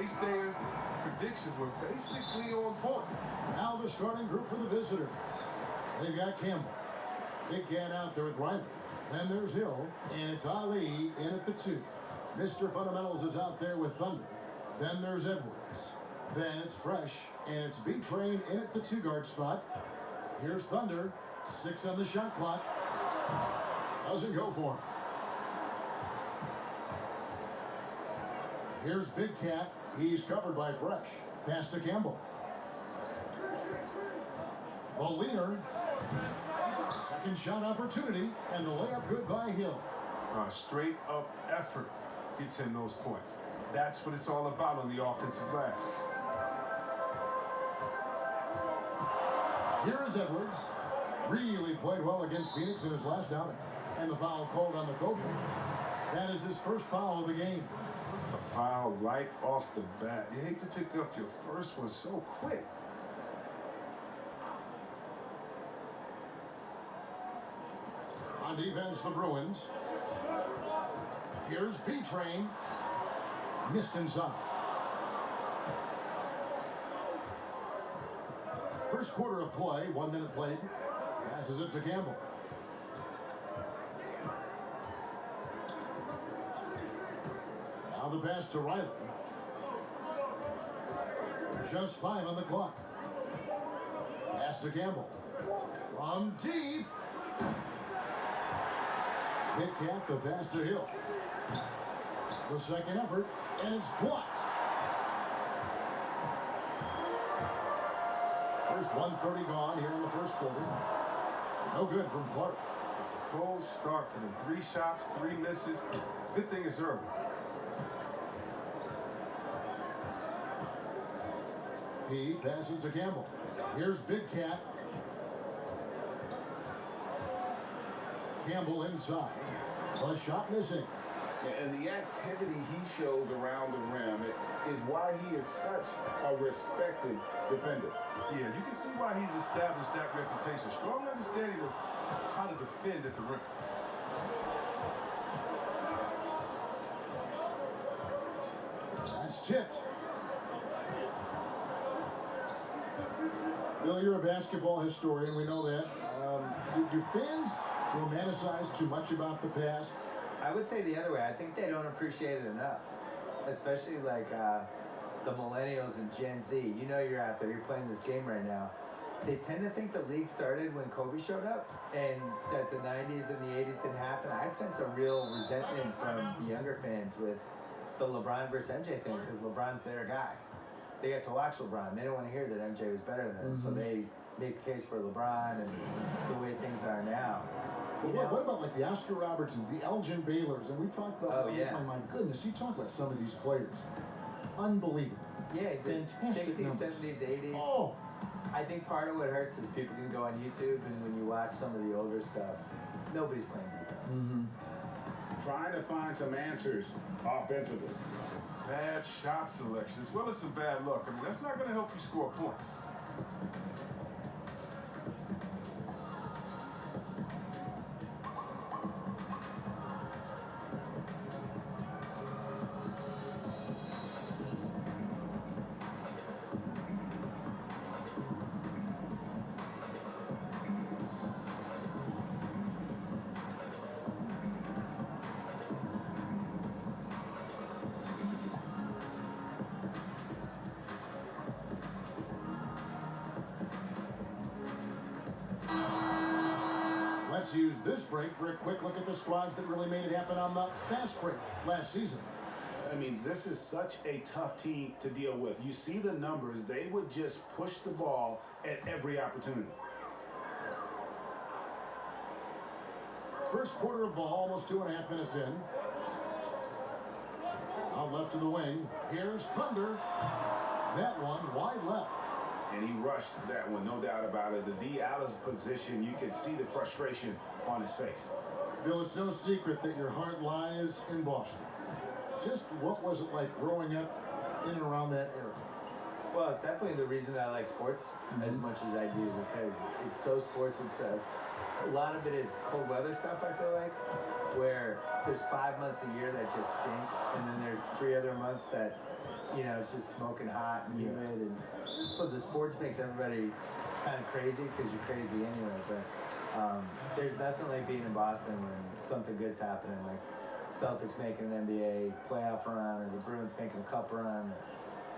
naysayers' predictions were basically on point. Now the starting group for the visitors. They've got Campbell. Big Cat out there with Riley. Then there's Hill, and it's Ali in at the 2. Mr. Fundamentals is out there with Thunder. Then there's Edwards. Then it's Fresh, and it's B-Train in at the 2-guard spot. Here's Thunder. 6 on the shot clock. Doesn't go for him. Here's Big Cat. He's covered by Fresh. Pass to Campbell. The leader. Second shot opportunity, and the layup good by Hill. Straight up effort gets him those points. That's what it's all about on the offensive glass. Here is Edwards. Really played well against Phoenix in his last outing. And the foul called on the Cobra. That is his first foul of the game. A foul right off the bat. You hate to pick up your first one so quick. On defense, the Bruins. Here's B-Train. Missed inside. First quarter of play, 1 minute played. Passes it to Campbell. Now the pass to Riley. Just 5 on the clock. Pass to Campbell. From deep. Big Cat, the pass to Hill. The second effort, and it's blocked. First 1:30 gone here in the first quarter. No good from Clark. Cold start for them. 3 shots, 3 misses. Good thing it's early. He passes to Campbell. Here's Big Cat. Campbell inside. The shot missing. And the activity he shows around the rim is why he is such a respected defender. Yeah, you can see why he's established that reputation. Strong understanding of how to defend at the rim. That's tipped. Bill, you're a basketball historian. We know that. Do fans romanticize too much about the past? I would say the other way. I think they don't appreciate it enough, especially like the millennials and Gen Z. You know, you're out there, you're playing this game right now. They tend to think the league started when Kobe showed up and that the 90s and the 80s didn't happen. I sense a real resentment from the younger fans with the LeBron versus MJ thing because LeBron's their guy. They get to watch LeBron. They don't want to hear that MJ was better than him, so they make the case for LeBron and the way things are now. What about like the Oscar Robertsons, the Elgin Baylors, and we talked about, my goodness, you talk about some of these players. Unbelievable. Yeah, the fantastic 60s, numbers. 70s, 80s. Oh. I think part of what hurts is people can go on YouTube, and when you watch some of the older stuff, nobody's playing defense. Trying to find some answers offensively. Bad shot selection, as well as some bad luck. I mean, that's not going to help you score points. Let's use this break for a quick look at the squads that really made it happen on the fast break last season. I mean, this is such a tough team to deal with. You see the numbers. They would just push the ball at every opportunity. First quarter of ball, almost 2.5 minutes in. Out left to the wing. Here's Thunder. That one wide left. And he rushed that one, no doubt about it. The D out of position, you could see the frustration on his face. Bill, it's no secret that your heart lies in Boston. Just what was it like growing up in and around that area? Well, it's definitely the reason I like sports as much as I do, because it's so sports obsessed. A lot of it is cold weather stuff, I feel like, where there's 5 months a year that just stink, and then there's 3 other months that you know, it's just smoking hot and humid, and so the sports makes everybody kind of crazy because you're crazy anyway. But there's nothing like being in Boston when something good's happening, like Celtics making an NBA playoff run, or the Bruins making a cup run, or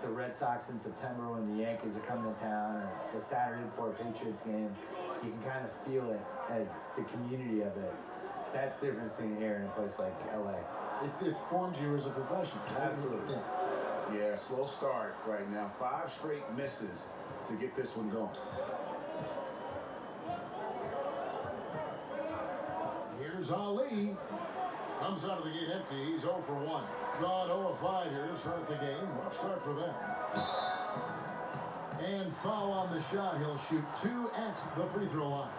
the Red Sox in September when the Yankees are coming to town, or the Saturday before a Patriots game. You can kind of feel it as the community of it. That's the difference between here and a place like LA. It forms you as a professional. Absolutely. Yeah, slow start right now. 5 straight misses to get this one going. Here's Ali. Comes out of the gate empty. He's 0 for 1. Gone 0 of 5 here to start the game. Rough start for them. And foul on the shot. He'll shoot 2 at the free throw line.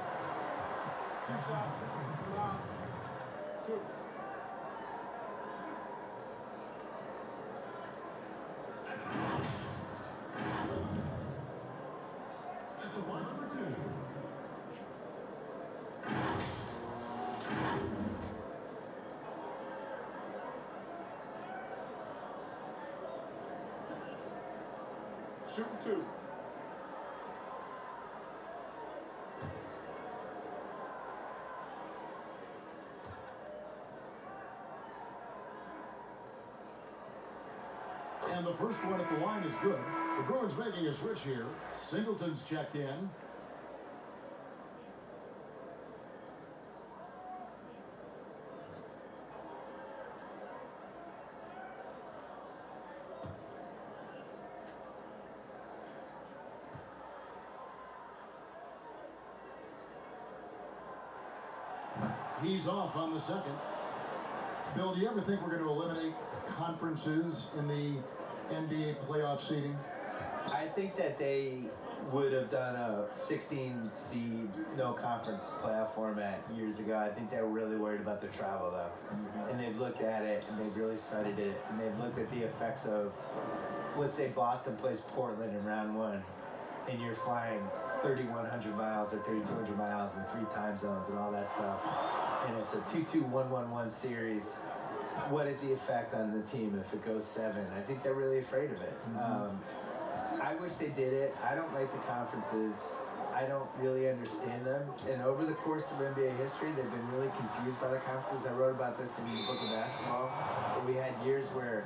Shooting 2. And the first one at the line is good. The Bruins making a switch here. Singleton's checked in. He's off on the second. Bill, do you ever think we're going to eliminate conferences in the NBA playoff seeding? I think that they would have done a 16 seed no conference playoff format years ago. I think they were really worried about the travel though. And they've looked at it and they've really studied it, and they've looked at the effects of, let's say Boston plays Portland in round 1, and you're flying 3,100 miles or 3,200 miles in 3 time zones and all that stuff, and it's a 2-2-1-1-1 series. What is the effect on the team if it goes 7? I think they're really afraid of it. I wish they did it. I don't like the conferences. I don't really understand them. And over the course of NBA history, they've been really confused by the conferences. I wrote about this in the book of basketball. Where we had years where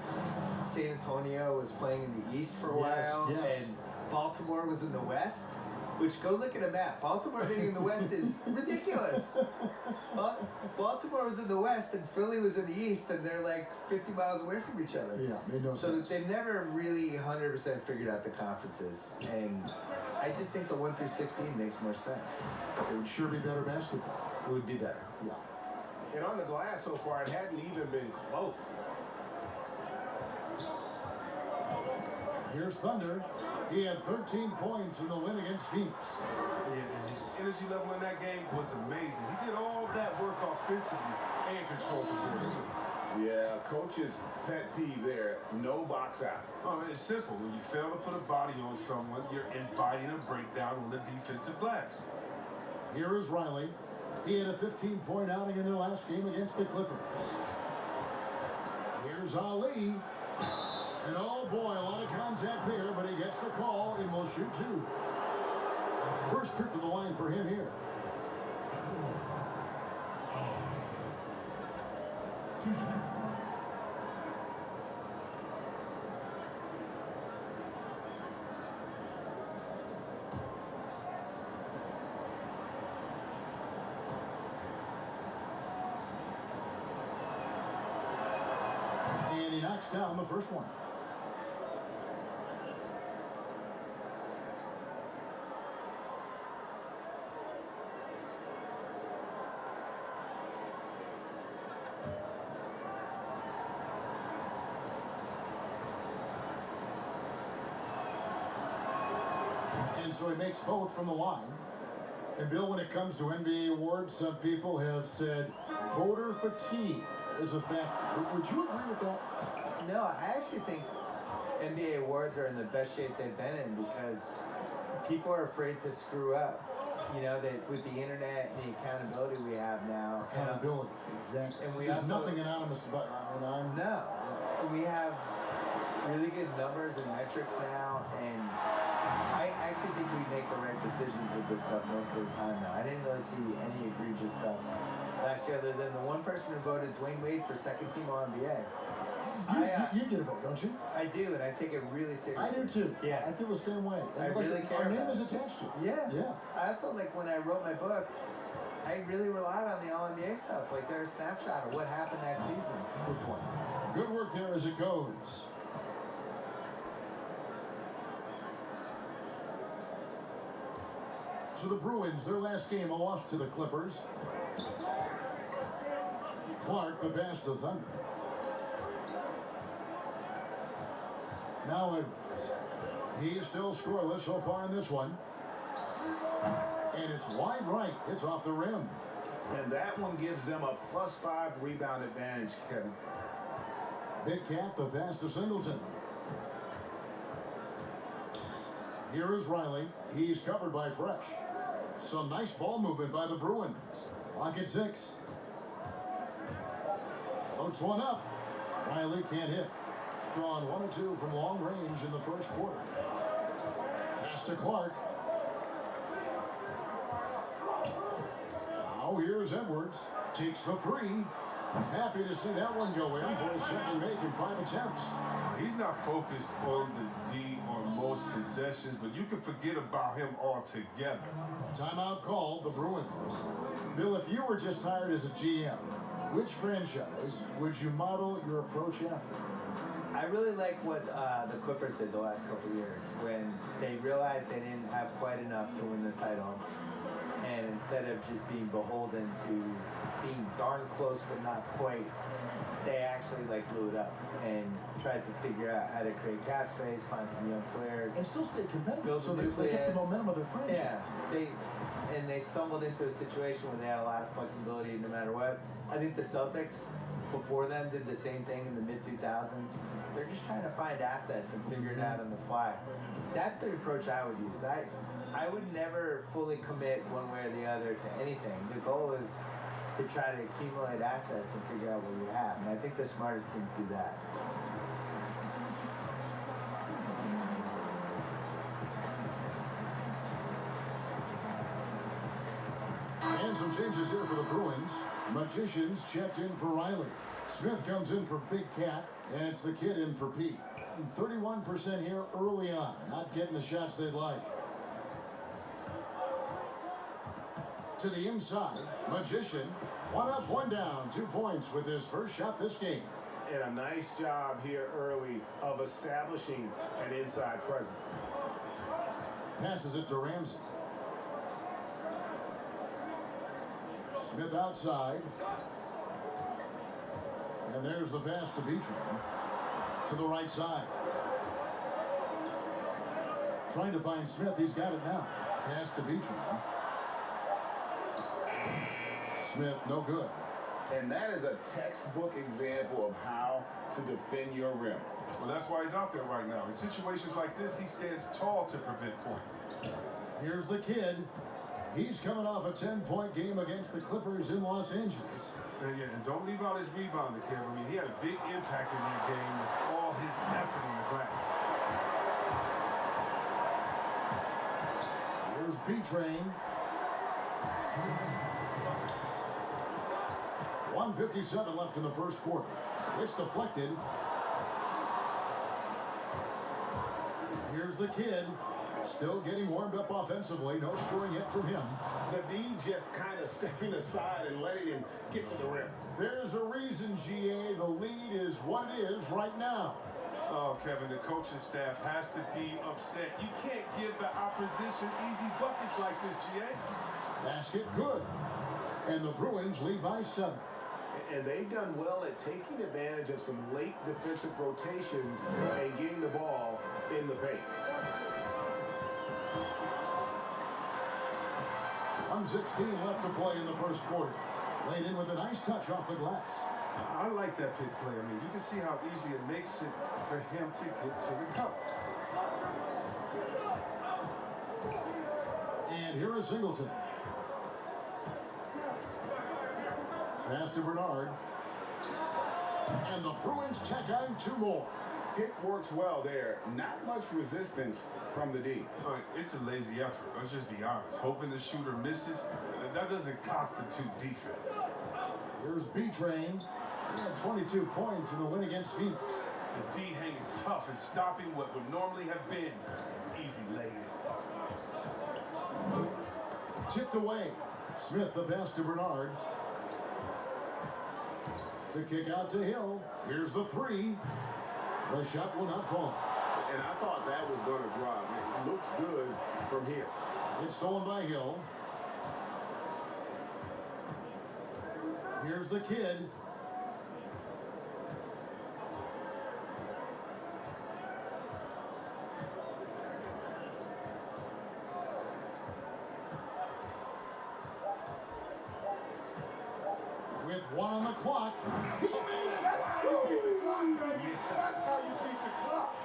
San Antonio was playing in the East for a while, and Baltimore was in the West. Which, go look at a map. Baltimore being in the West is ridiculous. Baltimore was in the West and Philly was in the East, and they're like 50 miles away from each other. Yeah, made no sense. So they've never really 100% figured out the conferences. And I just think the 1 through 16 makes more sense. It would sure be better basketball. It would be better. Yeah. And on the glass so far, it hadn't even been close. Here's Thunder. He had 13 points in the win against Phoenix. Yeah, his energy level in that game was amazing. He did all that work offensively and controlled the boards too. Yeah, coach's pet peeve there, no box out. Oh, it's simple. When you fail to put a body on someone, you're inviting a breakdown on the defensive glass. Here is Riley. He had a 15-point outing in their last game against the Clippers. Here's Ali. And oh boy, a lot of contact there, but he gets the call and will shoot 2. First trip to the line for him here. And he knocks down the first one. And so he makes both from the line. And Bill, when it comes to NBA awards, some people have said voter fatigue is a fact. Would you agree with that? No, I actually think NBA awards are in the best shape they've been in because people are afraid to screw up. You know, that with the internet and the accountability we have now. Accountability, exactly. And we There's also, nothing anonymous about it. No. And we have really good numbers and metrics now, and I actually think we make the right decisions with this stuff most of the time now. I didn't really see any egregious stuff last year other than the one person who voted Dwayne Wade for second team All-NBA. You get a vote, don't you? I do, and I take it really seriously. I do too. Yeah. I feel the same way. I really care Our name about is it. attached to it. Yeah. Yeah. I also, like, when I wrote my book, I really relied on the All-NBA stuff. Like, they're a snapshot of what happened that season. Good point. Good work there as it goes. So the Bruins, their last game, a loss to the Clippers. Clark, the pass to Thunder. Now Edwards. He's still scoreless so far in this one. And it's wide right. It's off the rim. And that one gives them a +5 rebound advantage, Kevin. Big Cat, the pass to Singleton. Here is Riley. He's covered by Fresh. Some nice ball movement by the Bruins. Clock at 6. Floats one up. Riley can't hit. Drawn 1 or 2 from long range in the first quarter. Pass to Clark. Now here's Edwards. Takes the 3. Happy to see that one go in for his second make in 5 attempts. He's not focused on the D on most possessions, but you can forget about him altogether. Timeout called, the Bruins. Bill, if you were just hired as a GM, which franchise would you model your approach after? I really like what the Clippers did the last couple of years when they realized they didn't have quite enough to win the title. And instead of just being beholden to being darn close but not quite, they actually like blew it up and tried to figure out how to create cap space, find some young players, And still stay competitive, build so a they kept the nucleus. momentum of their franchise. Yeah, they stumbled into a situation where they had a lot of flexibility no matter what. I think the Celtics before them did the same thing in the mid-2000s. They're just trying to find assets and figure it out on the fly. That's the approach I would use. I would never fully commit one way or the other to anything. The goal is to try to accumulate assets and figure out what you have. And I think the smartest teams do that. And some changes here for the Bruins. Magicians checked in for Riley. Smith comes in for Big Cat, and it's the kid in for Pete. 31% here early on, not getting the shots they'd like. To the inside, Magician, 1 up, 1 down, 2 points with his first shot this game. And a nice job here early of establishing an inside presence. Passes it to Ramsey. Smith outside. And there's the pass to Beatron. To the right side. Trying to find Smith. He's got it now. Pass to Beatron. Smith, no good. And that is a textbook example of how to defend your rim. Well, that's why he's out there right now. In situations like this, he stands tall to prevent points. Here's the kid. He's coming off a 10-point game against the Clippers in Los Angeles. And don't leave out his rebounding, Kev. I mean, he had a big impact in that game with all his effort on the glass. Here's B-Train. 1:57 left in the first quarter. It's deflected. Here's the kid. Still getting warmed up offensively. No scoring yet from him. The D just kind of stepping aside and letting him get to the rim. There's a reason, GA. The lead is what it is right now. Oh, Kevin, the coaching staff has to be upset. You can't give the opposition easy buckets like this, GA. Basket good. And the Bruins lead by 7. And they've done well at taking advantage of some late defensive rotations and getting the ball in the paint. 1:16 left to play in the first quarter. Laid in with a nice touch off the glass. I like that pick play. I mean, you can see how easily it makes it for him to get to the cup. And here is Singleton. Pass to Bernard. And the Bruins tack on 2 more. Pick works well there. Not much resistance from the D. All right, it's a lazy effort. Let's just be honest. Hoping the shooter misses, that doesn't constitute defense. Here's B-Train. He had 22 points in the win against Phoenix. The D hanging tough and stopping what would normally have been easy lay-in. Tipped away. Smith the pass to Bernard. The kick out to Hill. Here's the three. The shot will not fall. And I thought that was going to drop. It looked good from here. It's stolen by Hill. Here's the kid. With one on the clock. He made it! That's how you beat the clock, baby! That's how you beat the clock!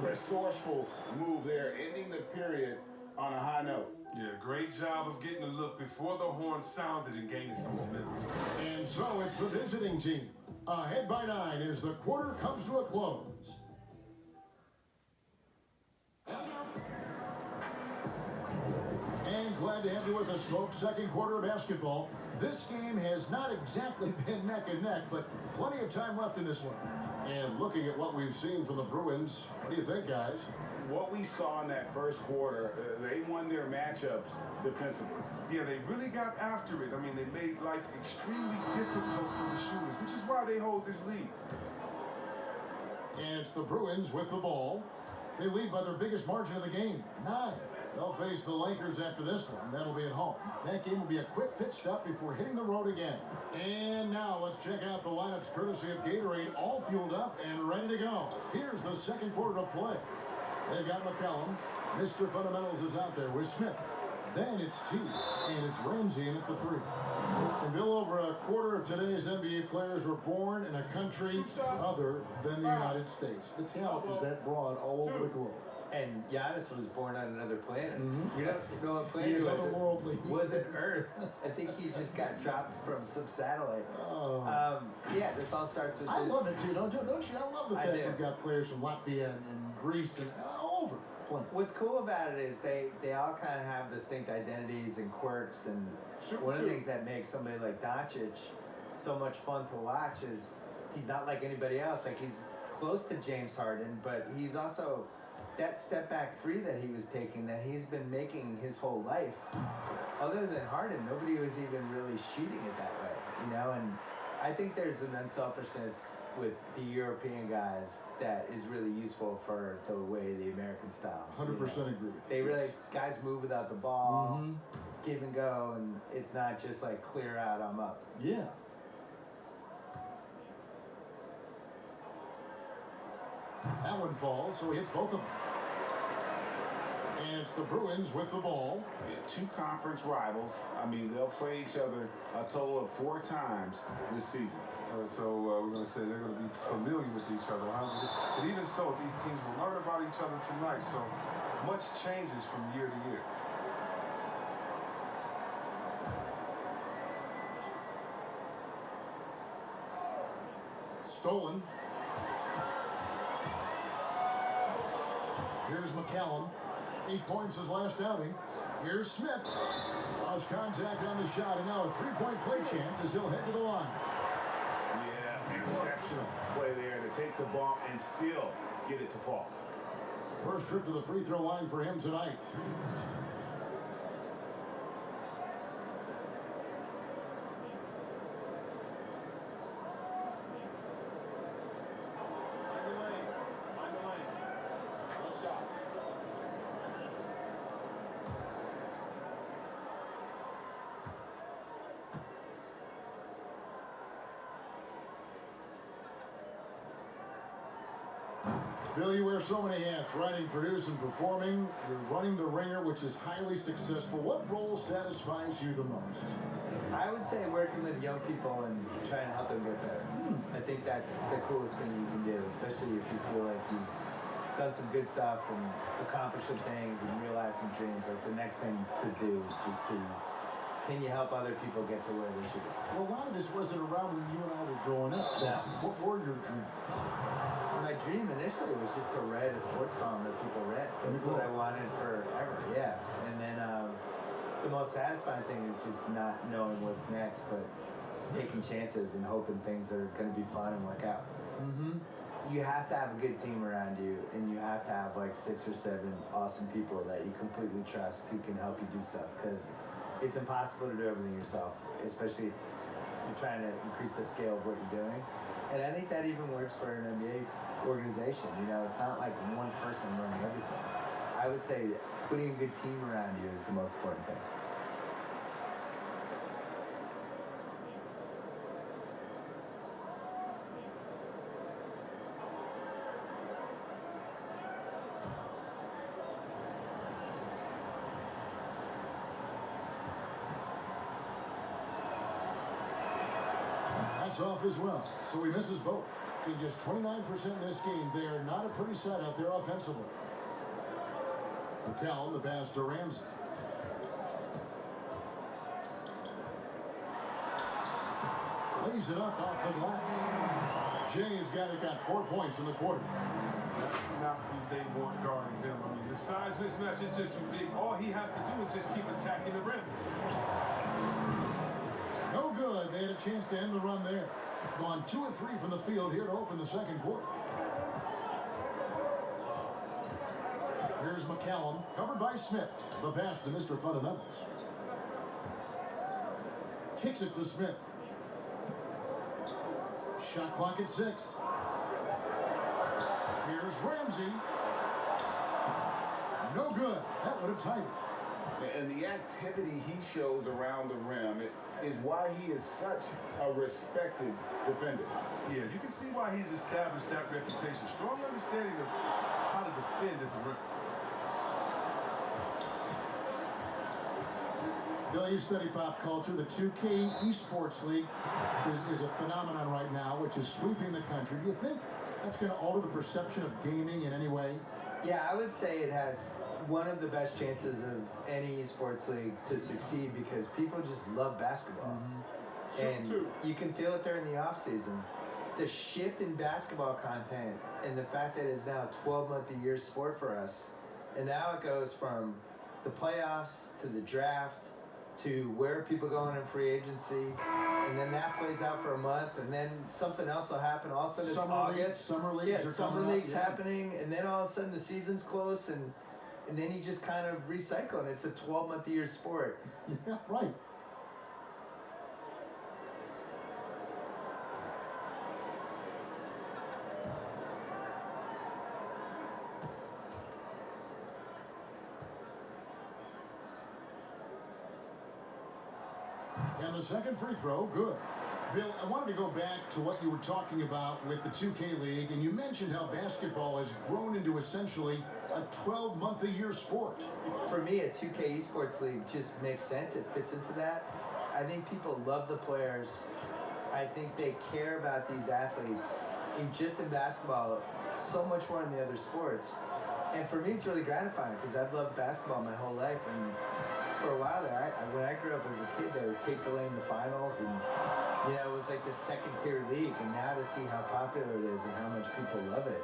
Resourceful move there, ending the period on a high note. Yeah, great job of getting a look before the horn sounded and gaining some momentum. And so it's the visiting team. Ahead by 9 as the quarter comes to a close. And glad to have you with us, folks. Second quarter of basketball. This game has not exactly been neck and neck, but plenty of time left in this one. And looking at what we've seen from the Bruins, what do you think, guys? What we saw in that first quarter, they won their matchups defensively. Yeah, they really got after it. I mean, they made life extremely difficult for the shooters, which is why they hold this lead. And it's the Bruins with the ball. They lead by their biggest margin of the game, 9. They'll face the Lakers after this one. That'll be at home. That game will be a quick pit stop before hitting the road again. And now let's check out the lineups courtesy of Gatorade, all fueled up and ready to go. Here's the second quarter of play. They've got McCallum. Mr. Fundamentals is out there with Smith. Then it's T, and it's Ramsey in at the 3. And Bill, over a quarter of today's NBA players were born in a country other than the United States. The talent is that broad all over the globe. And Giannis was born on another planet. We don't know what planet He is was. otherworldly. Wasn't Earth. I think he just got dropped from some satellite. Oh. Yeah, this all starts with. I love it too, don't you? I love the I fact do. we've got players from Latvia and Greece and all over playing. What's cool about it is they all kind of have distinct identities and quirks, and one of the things that makes somebody like Doncic so much fun to watch is he's not like anybody else. Like, he's close to James Harden, but he's also that step back three that he was taking that he's been making his whole life. Other than Harden, nobody was even really shooting it that way, you know? And I think there's an unselfishness with the European guys that is really useful for the way the American style. 100% you know? agree with you. They really, guys move without the ball, it's give and go, and it's not just like clear out, I'm up. Yeah. That one falls, so he hits both of them. And it's the Bruins with the ball. Yeah, 2 conference rivals. I mean, they'll play each other a total of 4 times this season. So we're going to say they're going to be familiar with each other. Huh? But even so, these teams will learn about each other tonight. So much changes from year to year. Stolen. Here's McCallum. 8 points his last outing. Here's Smith. Lost contact on the shot, and now a 3-point play chance as he'll head to the line. Yeah, exceptional play there to take the bump and still get it to fall. First trip to the free throw line for him tonight. Bill, you wear so many hats, writing, producing, performing. You're running the ringer, which is highly successful. What role satisfies you the most? I would say working with young people and trying to help them get better. I think that's the coolest thing you can do, especially if you feel like you've done some good stuff and accomplished some things and realized some dreams. Like, the next thing to do is just to, can you help other people get to where they should be? Well, a lot of this wasn't around when you and I were growing up. So No. what were your dreams? my dream initially was just to write a sports column that people read. That's what I wanted forever. Yeah, and then the most satisfying thing is just not knowing what's next, but taking chances and hoping things are going to be fun and work out. Mm-hmm. You have to have a good team around you, and you have to have like 6 or 7 awesome people that you completely trust who can help you do stuff, because it's impossible to do everything yourself, especially if you're trying to increase the scale of what you're doing. And I think that even works for an NBA organization. You know, it's not like one person running everything. I would say putting a good team around you is the most important thing. That's off as well, so he misses both. In just 29% in this game, they are not a pretty sight out there offensively. McCallum, the pass to Ramsey. Lays it up off the glass. Jay's got 4 points in the quarter. That's not who they want guarding him. I mean, the size mismatch is just too big. All he has to do is just keep attacking the rim. No good. They had a chance to end the run there. Gone 2 of 3 from the field here to open the second quarter. Here's McCallum, covered by Smith. The pass to Mr. Fundamentals. Kicks it to Smith. Shot clock at 6. Here's Ramsey. No good. That would have tied it. And the activity he shows around the rim is why he is such a respected defender. Yeah, you can see why he's established that reputation. Strong understanding of how to defend at the rim. Bill, you study pop culture. The 2K Esports League is a phenomenon right now, which is sweeping the country. Do you think that's going to alter the perception of gaming in any way? Yeah, I would say it has one of the best chances of any esports league to succeed, because people just love basketball. And you can feel it there in the off season. The shift in basketball content and the fact that it's now a 12-month-a-year sport for us, and now it goes from the playoffs to the draft to where people going in free agency, and then that plays out for a month, and then something else will happen. All of a sudden it's August. Summer leagues yeah, are summer coming leagues up, happening, and then all of a sudden the season's close, and then you just kind of recycle, and it's a 12-month-a-year sport. Yeah, right. And the second free throw, good. Bill, I wanted to go back to what you were talking about with the 2K League, and you mentioned how basketball has grown into essentially a 12-month-a-year sport. For me, a 2K Esports League just makes sense. It fits into that. I think people love the players. I think they care about these athletes, and just in basketball, so much more in the other sports. And for me, it's really gratifying, because I've loved basketball my whole life, and for a while there, when I grew up as a kid, they were tape delaying the finals, and it was like the second-tier league. And now to see how popular it is and how much people love it,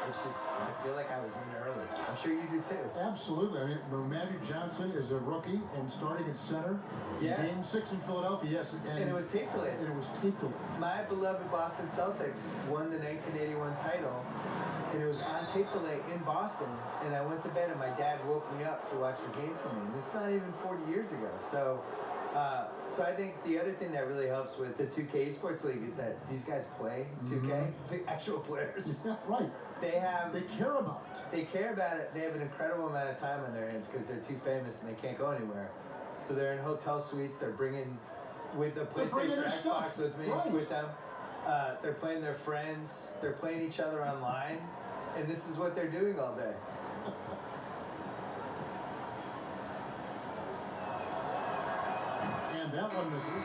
it's just, I feel like I was in early. I'm sure you do too. Absolutely. I mean, Magic Johnson is a rookie and starting at center. Yeah. Game 6 in Philadelphia, yes. And it was tape delayed. And it was tape delayed. My beloved Boston Celtics won the 1981 title, and it was on tape delay in Boston, and I went to bed, and my dad woke me up to watch the game for me, and it's not even 40 years ago. So I think the other thing that really helps with the 2K Esports League is that these guys play 2K, the actual players. Yeah, right. They care about it. They care about it. They have an incredible amount of time on their hands because they're too famous and they can't go anywhere. So they're in hotel suites. They're bringing with the PlayStation or Xbox with them. They're playing their friends. They're playing each other online, and this is what they're doing all day. And that one misses.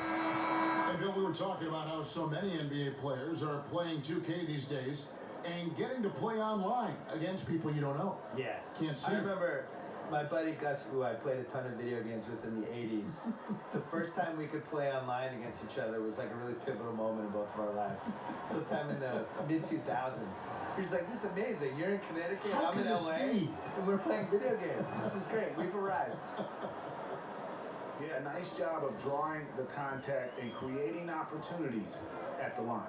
And Bill, we were talking about how so many NBA players are playing 2K these days and getting to play online against people you don't know. Yeah. Can't see. I remember My buddy Gus, who I played a ton of video games with in the 80s, the first time we could play online against each other was like a really pivotal moment in both of our lives. Sometime in the mid-2000s. He was like, this is amazing. You're in Connecticut, How I'm can in this LA, be? and we're playing video games. This is great. We've arrived. Yeah, nice job of drawing the contact and creating opportunities at the line.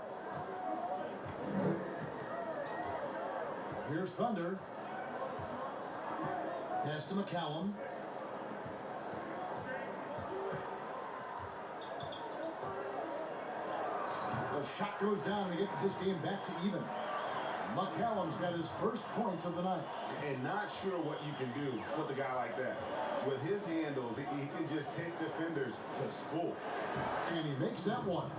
Here's Thunder. Pass to McCallum. The shot goes down and he gets this game back to even. McCallum's got his first points of the night. And not sure what you can do with a guy like that. With his handles, he can just take defenders to school. And he makes that one.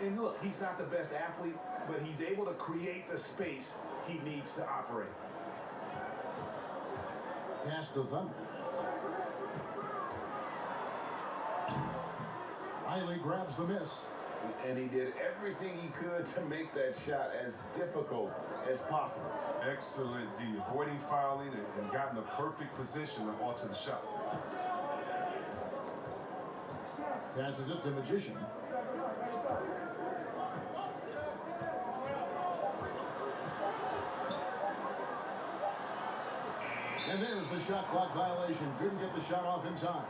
And look, he's not the best athlete, but he's able to create the space he needs to operate. Pass to Thunder. Riley grabs the miss. And he did everything he could to make that shot as difficult as possible. Excellent D, avoiding fouling and got in the perfect position to alter the shot. Passes it to Magician. And there's the shot clock violation. Couldn't get the shot off in time.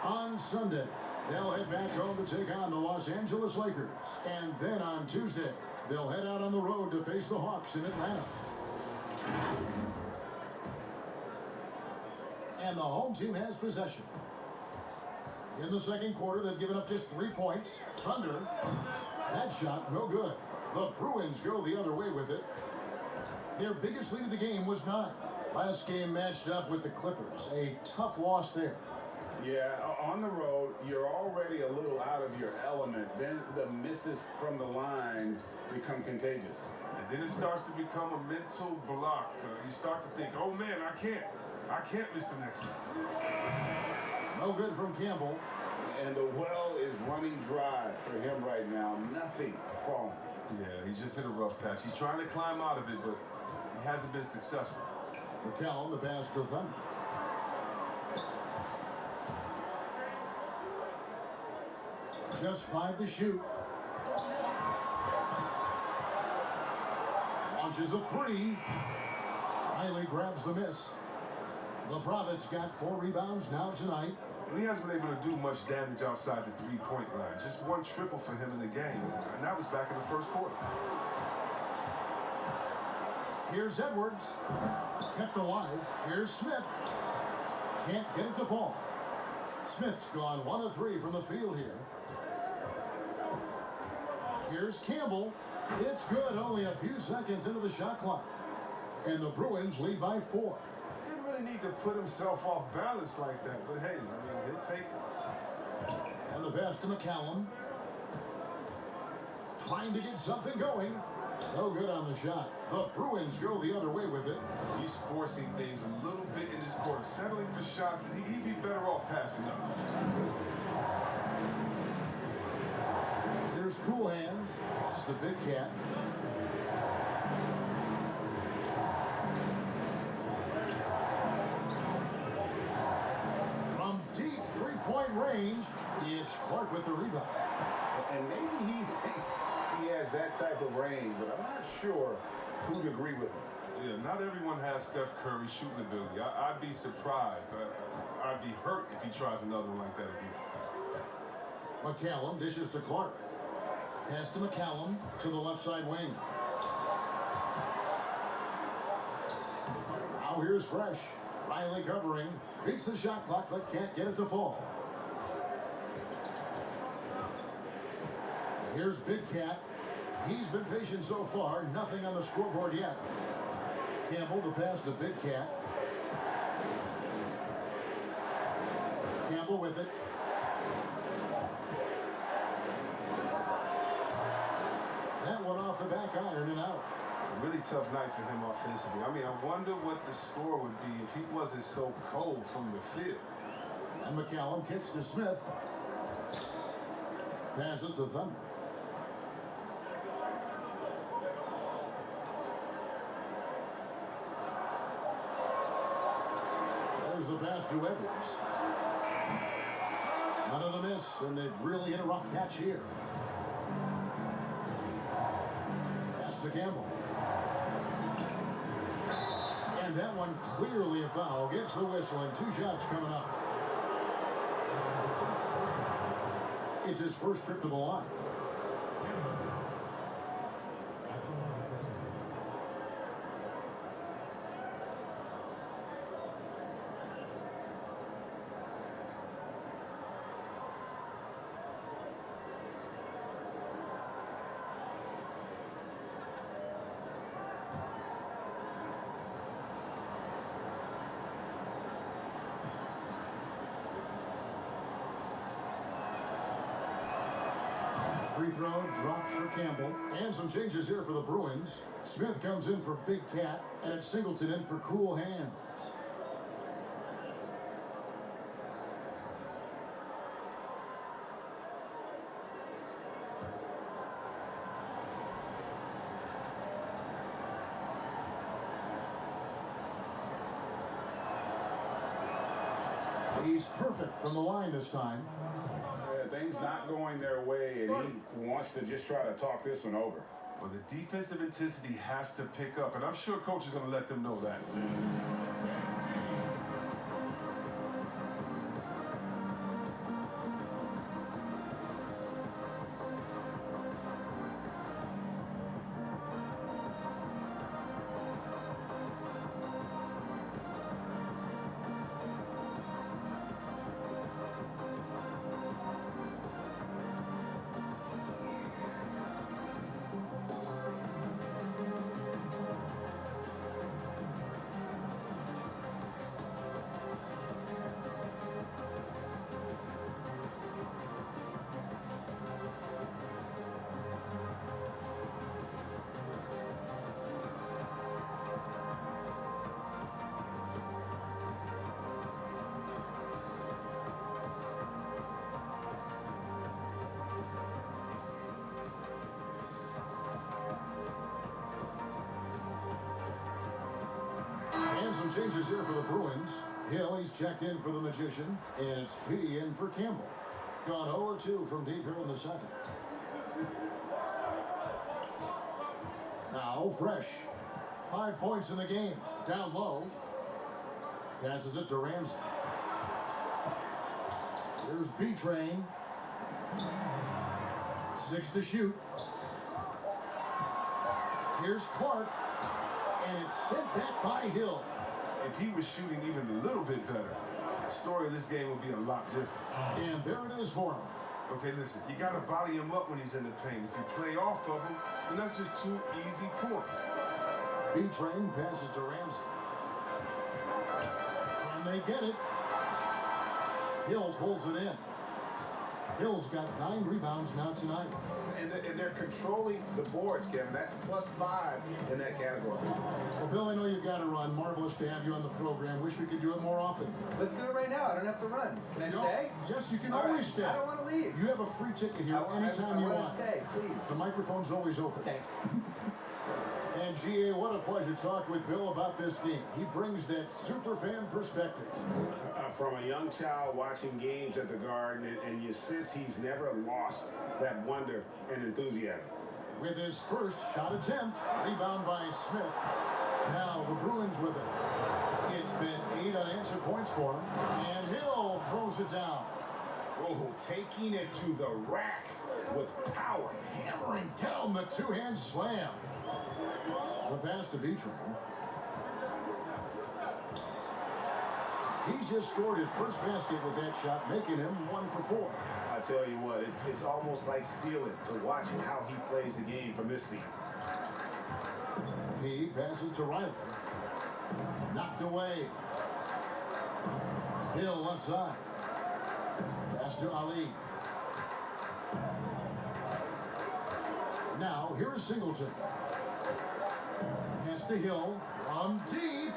On Sunday, they'll head back home to take on the Los Angeles Lakers. And then on Tuesday, they'll head out on the road to face the Hawks in Atlanta. And the home team has possession. In the second quarter, they've given up just 3 points. Thunder, that shot, no good. The Bruins go the other way with it. Their biggest lead of the game was 9. Last game matched up with the Clippers. A tough loss there. Yeah, on the road, you're already a little out of your element. Then the misses from the line become contagious. And then it starts to become a mental block. You start to think, oh man, I can't miss the next one. No good from Campbell. And the well is running dry for him right now. Nothing from him. Yeah, he just hit a rough patch. He's trying to climb out of it, but he hasn't been successful. McCallum, the pass to Thunder. Just 5 to shoot. Launches a 3. Riley grabs the miss. The Prophets got 4 rebounds now tonight. And he hasn't been able to do much damage outside the three-point line. Just 1 triple for him in the game, and that was back in the first quarter. Here's Edwards. Kept alive. Here's Smith. Can't get it to fall. Smith's gone 1 of 3 from the field here. Here's Campbell. It's good, only a few seconds into the shot clock. And the Bruins lead by 4. Didn't really need to put himself off balance like that, but hey, I mean, he'll take it. And the pass to McCallum. Trying to get something going. No good on the shot. The Bruins go the other way with it. He's forcing things a little bit in this quarter, settling for shots that he'd be better off passing up. Here's Cool Hands. That's the Big Cat. From deep three-point range, it's Clark with the rebound. And maybe he thinks he has that type of range, but I'm not sure who'd agree with him. Yeah, not everyone has Steph Curry's shooting ability. I'd be surprised. I'd be hurt if he tries another one like that again. McCallum dishes to Clark. Pass to McCallum to the left side wing. Now here's Fresh. Riley covering. Beats the shot clock but can't get it to fall. Here's Big Cat. He's been patient so far. Nothing on the scoreboard yet. Campbell the pass to Big Cat. Campbell with it. That one off the back iron and out. A really tough night for him offensively. I mean, I wonder what the score would be if he wasn't so cold from the field. And McCallum kicks to Smith. Passes to Thunder. Here's the pass to Edwards. Another miss, and they've really hit a rough patch here. Pass to Campbell. And that one clearly a foul. Gets the whistle, and 2 shots coming up. It's his first trip to the line. Free throw drops for Campbell. And some changes here for the Bruins. Smith comes in for Big Cat, and it's Singleton in for Cool Hands. He's perfect from the line this time. Things not going their way, and he wants to just try to talk this one over. Well, the defensive intensity has to pick up, and I'm sure coach is going to let them know that. And some changes here for the Bruins. Hill, he's checked in for the Magician, and it's P in for Campbell. Gone 0-2 from deep here in the second. Now Fresh. 5 points in the game. Down low. Passes it to Ramsey. Here's B-Train. 6 to shoot. Here's Clark. And it's sent back by Hill. If he was shooting even a little bit better, the story of this game would be a lot different. And there it is for him. Okay, listen, you got to body him up when he's in the paint. If you play off of him, then that's just 2 easy points. B-Train passes to Ramsey. And they get it. Hill pulls it in. Hill's got 9 rebounds now tonight. And they're controlling the boards, Kevin. That's +5 in that category. Well, Bill, I know you've got to run. Marvelous to have you on the program. Wish we could do it more often. Let's do it right now. I don't have to run. Can I stay? Yes, you can All always right. stay. I don't want to leave. You have a free ticket here anytime you I want. want to stay, please. The microphone's always open. Thank you. And GA, what a pleasure to talk with Bill about this game. He brings that super fan perspective. From a young child watching games at the Garden, and you sense he's never lost that wonder and enthusiasm. With his first shot attempt, rebound by Smith. Now the Bruins with it. It's been 8 unanswered points for him, and Hill throws it down. Oh, taking it to the rack with power. Hammering down the 2-hand slam. The pass to B-Train. He's just scored his first basket with that shot, making him 1 for 4. I tell you what, it's almost like stealing to watch how he plays the game from this seat. He passes to Riley. Knocked away. Hill left side. Pass to Ali. Now, here is Singleton. Pass to Hill. From deep.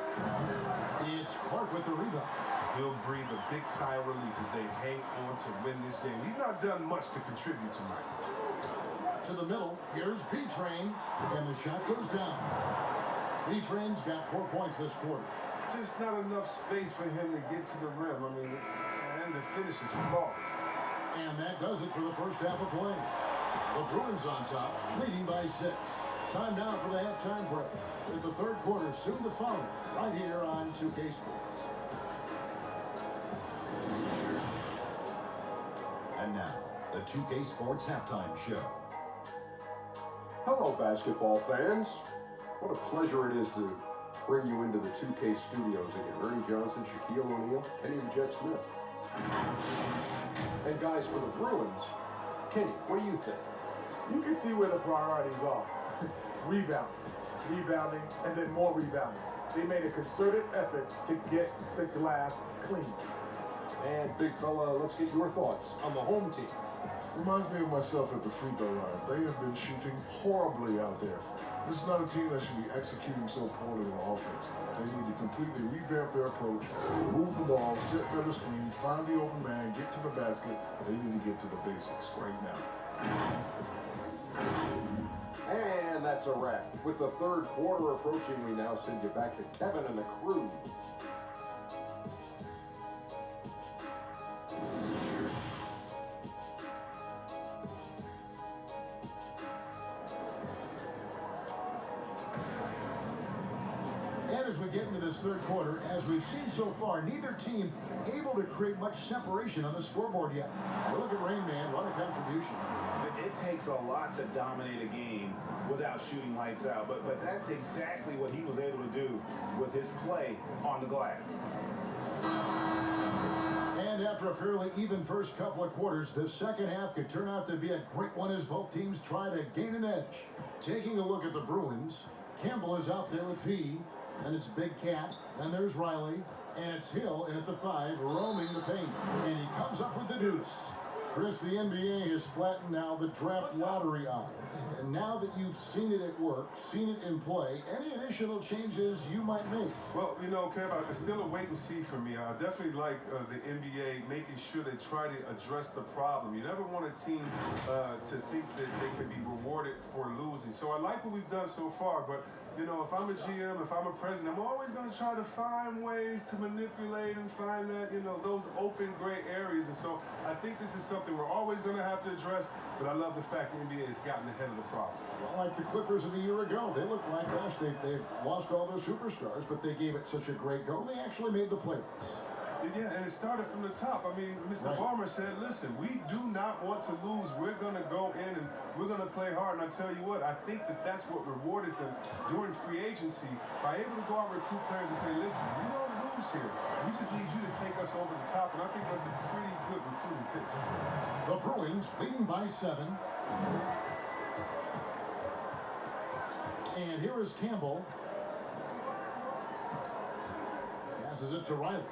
It's Clark with the rebound. He'll breathe a big sigh of relief if they hang on to win this game. He's not done much to contribute tonight. To the middle. Here's B-Train. And the shot goes down. B-Train's got 4 points this quarter. just not enough space for him to get to the rim. I mean, and the finish is flawless. And that does it for the first half of play. The Bruins on top, leading by 6. Time now for the halftime break, with the third quarter soon to follow, right here on 2K Sports. And now, the 2K Sports Halftime Show. Hello, basketball fans. What a pleasure it is to bring you into the 2K studios again. Ernie Johnson, Shaquille O'Neal, Kenny the Jet Smith. And guys, for the Bruins, Kenny, what do you think? You can see where the priorities are. Rebounding, and then more rebounding. They made a concerted effort to get the glass clean. And big fella, let's get your thoughts on the home team. Reminds me of myself at the free throw line. They have been shooting horribly out there. This is not a team that should be executing so poorly on offense. They need to completely revamp their approach, move the ball, set better screens, find the open man, get to the basket. They need to get to the basics right now. And that's a wrap. With the third quarter approaching, we now send you back to Kevin and the crew. And as we get into this third quarter, as we've seen so far, neither team able to create much separation on the scoreboard yet. Look at Rain Man, what a contribution. It takes a lot to dominate a game without shooting lights out, but that's exactly what he was able to do with his play on the glass. And after a fairly even first couple of quarters, the second half could turn out to be a great one as both teams try to gain an edge. Taking a look at the Bruins, Campbell is out there with P, and it's Big Cat, then there's Riley, and it's Hill in at the 5, roaming the paint, and he comes up with the deuce. Chris, the NBA has flattened now the draft lottery odds. And now that you've seen it at work, seen it in play, any additional changes you might make? Well, you know, Kev, it's still a wait and see for me. I definitely like the NBA making sure they try to address the problem. You never want a team to think that they can be rewarded for losing. So I like what we've done so far, but you know, if I'm a GM, if I'm a president, I'm always going to try to find ways to manipulate and find that, you know, those open gray areas. And so I think this is something we're always going to have to address, but I love the fact the NBA has gotten ahead of the problem. Well, like the Clippers of a year ago, they look like, gosh, they've lost all their superstars, but they gave it such a great go. They actually made the playoffs. Yeah, and it started from the top. I mean, Mr. Right. Barmer said, listen, we do not want to lose. We're going to go in and we're going to play hard. And I tell you what, I think that that's what rewarded them during free agency by able to go out and recruit players and say, listen, we don't lose here. We just need you to take us over the top. And I think that's a pretty good recruiting pitch. The Bruins leading by 7. And here is Campbell. Passes it to Riley.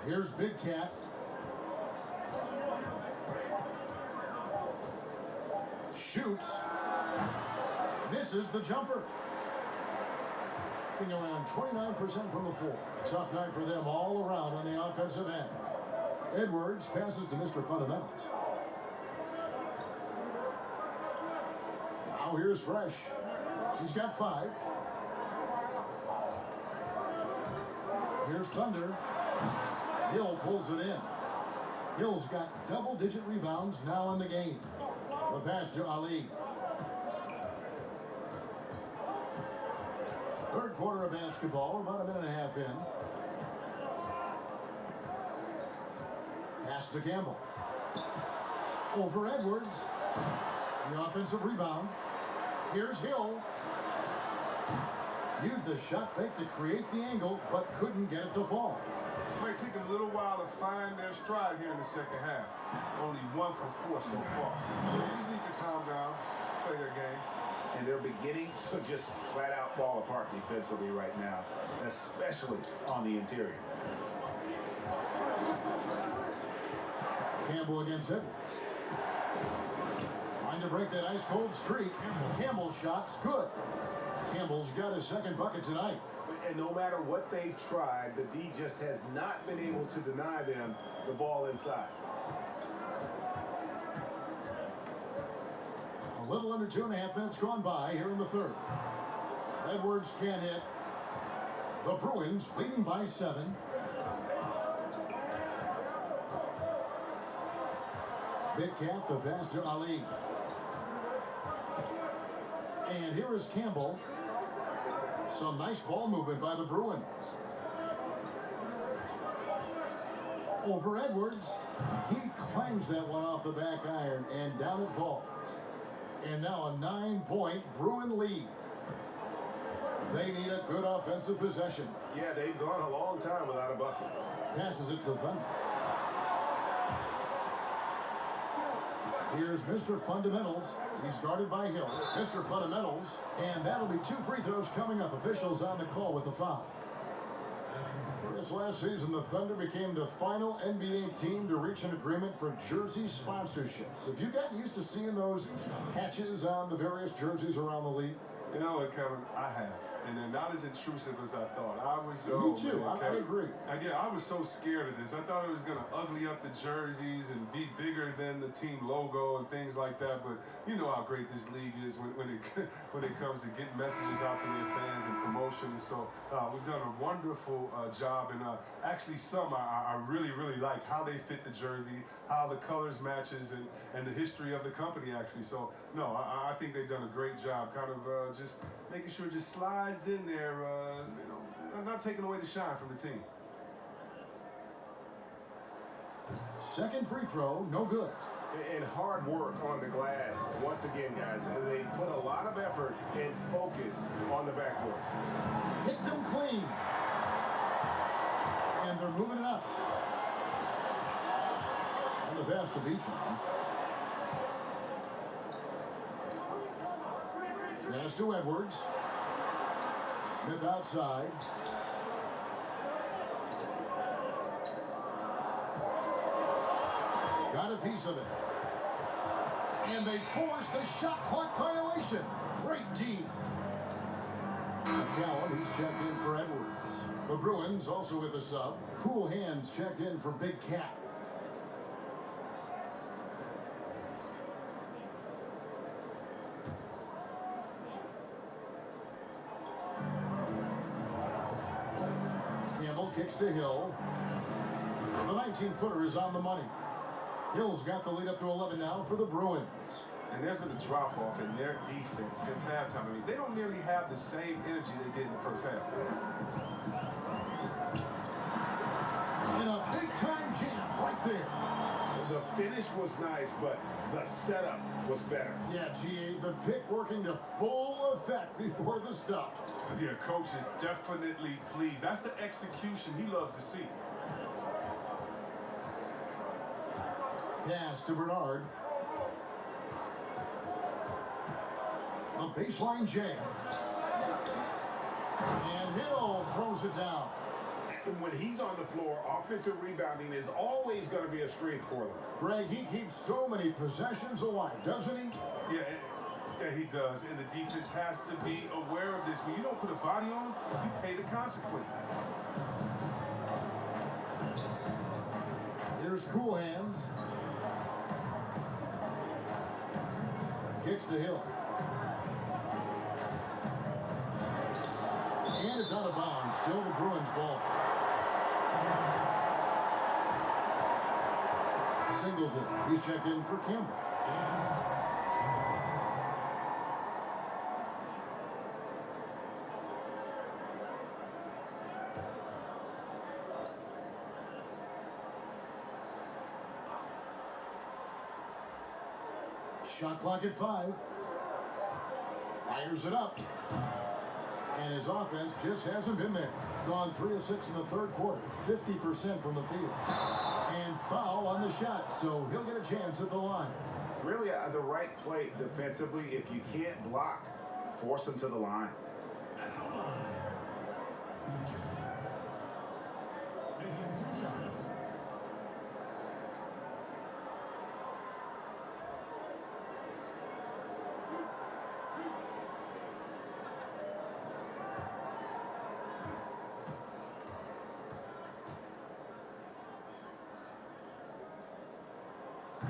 Here's Big Cat. Shoots. Misses the jumper. Getting around 29% from the floor. Tough night for them all around on the offensive end. Edwards passes to Mr. Fundamentals. Now here's Fresh. He's got 5. Here's Thunder. Hill pulls it in. Hill's got double-digit rebounds now in the game. The pass to Ali. Third quarter of basketball, about a minute and a half in. Pass to Campbell. Over Edwards. The offensive rebound. Here's Hill. Used the shot fake to create the angle, but couldn't get it to fall. It might take them a little while to find their stride here in the second half. Only 1 for 4 so far. So they just need to calm down, play their game. And they're beginning to just flat out fall apart defensively right now, especially on the interior. Campbell against Edwards. Trying to break that ice-cold streak. Campbell's shot's good. Campbell's got his second bucket tonight. And no matter what they've tried, the D just has not been able to deny them the ball inside. A little under 2.5 minutes gone by here in the third. Edwards can't hit. The Bruins leading by 7. Big Cat, the pass to Ali. And here is Campbell. Some nice ball movement by the Bruins. Over Edwards. He clangs that one off the back iron, and down it falls. And now a 9-point Bruin lead. They need a good offensive possession. Yeah, they've gone a long time without a bucket. Passes it to Thunder. Here's Mr. Fundamentals. He's guarded by Hill. Mr. Fundamentals. And that'll be 2 free throws coming up. Officials on the call with the foul. This last season, the Thunder became the final NBA team to reach an agreement for jersey sponsorships. Have you gotten used to seeing those patches on the various jerseys around the league? You know what, Kevin? I have. And they're not as intrusive as I thought. I was so... Me too. Man, I agree. Yeah, I was so scared of this. I thought it was going to ugly up the jerseys and be bigger than the team logo and things like that. But you know how great this league is when it comes to getting messages out to their fans and promotion. And so we've done a wonderful job. And actually some I really, really like how they fit the jersey, how the colors matches, and the history of the company, actually. So, no, I think they've done a great job kind of just making sure it just slides in there, not taking away the shine from the team. Second free throw, no good. And hard work on the glass. Once again, guys, they put a lot of effort and focus on the backboard. Hit them clean. And they're moving it up. And the pass to Beachman. Pass to Edwards. Smith outside. Got a piece of it. And they force the shot clock violation. Great team. McCallum, he's checked in for Edwards. The Bruins also with a sub. Cool Hands checked in for Big Cat. Kicks to Hill. The 19-footer is on the money. Hill's got the lead up to 11 now for the Bruins. And there's been a drop-off in their defense since halftime. I mean, they don't nearly have the same energy they did in the first half. And a big-time jam right there. The finish was nice, but the setup was better. Yeah, GA, the pick working to full effect before the stuff. Yeah, coach is definitely pleased. That's the execution he loves to see. Pass to Bernard. A baseline jam. And Hill throws it down. And when he's on the floor, offensive rebounding is always going to be a strength for them. Greg, he keeps so many possessions alive, doesn't he? Yeah, he does. And the defense has to be aware of this. When you don't put a body on, you pay the consequences. Here's Cool Hands. Kicks to Hill. And it's out of bounds. Still the Bruins ball. Singleton. He's checked in for Campbell. Shot clock at 5. Fires it up. And his offense just hasn't been there. Gone 3 of 6 in the third quarter. 50% from the field. And foul on the shot, so he'll get a chance at the line. Really, the right play defensively. If you can't block, force him to the line.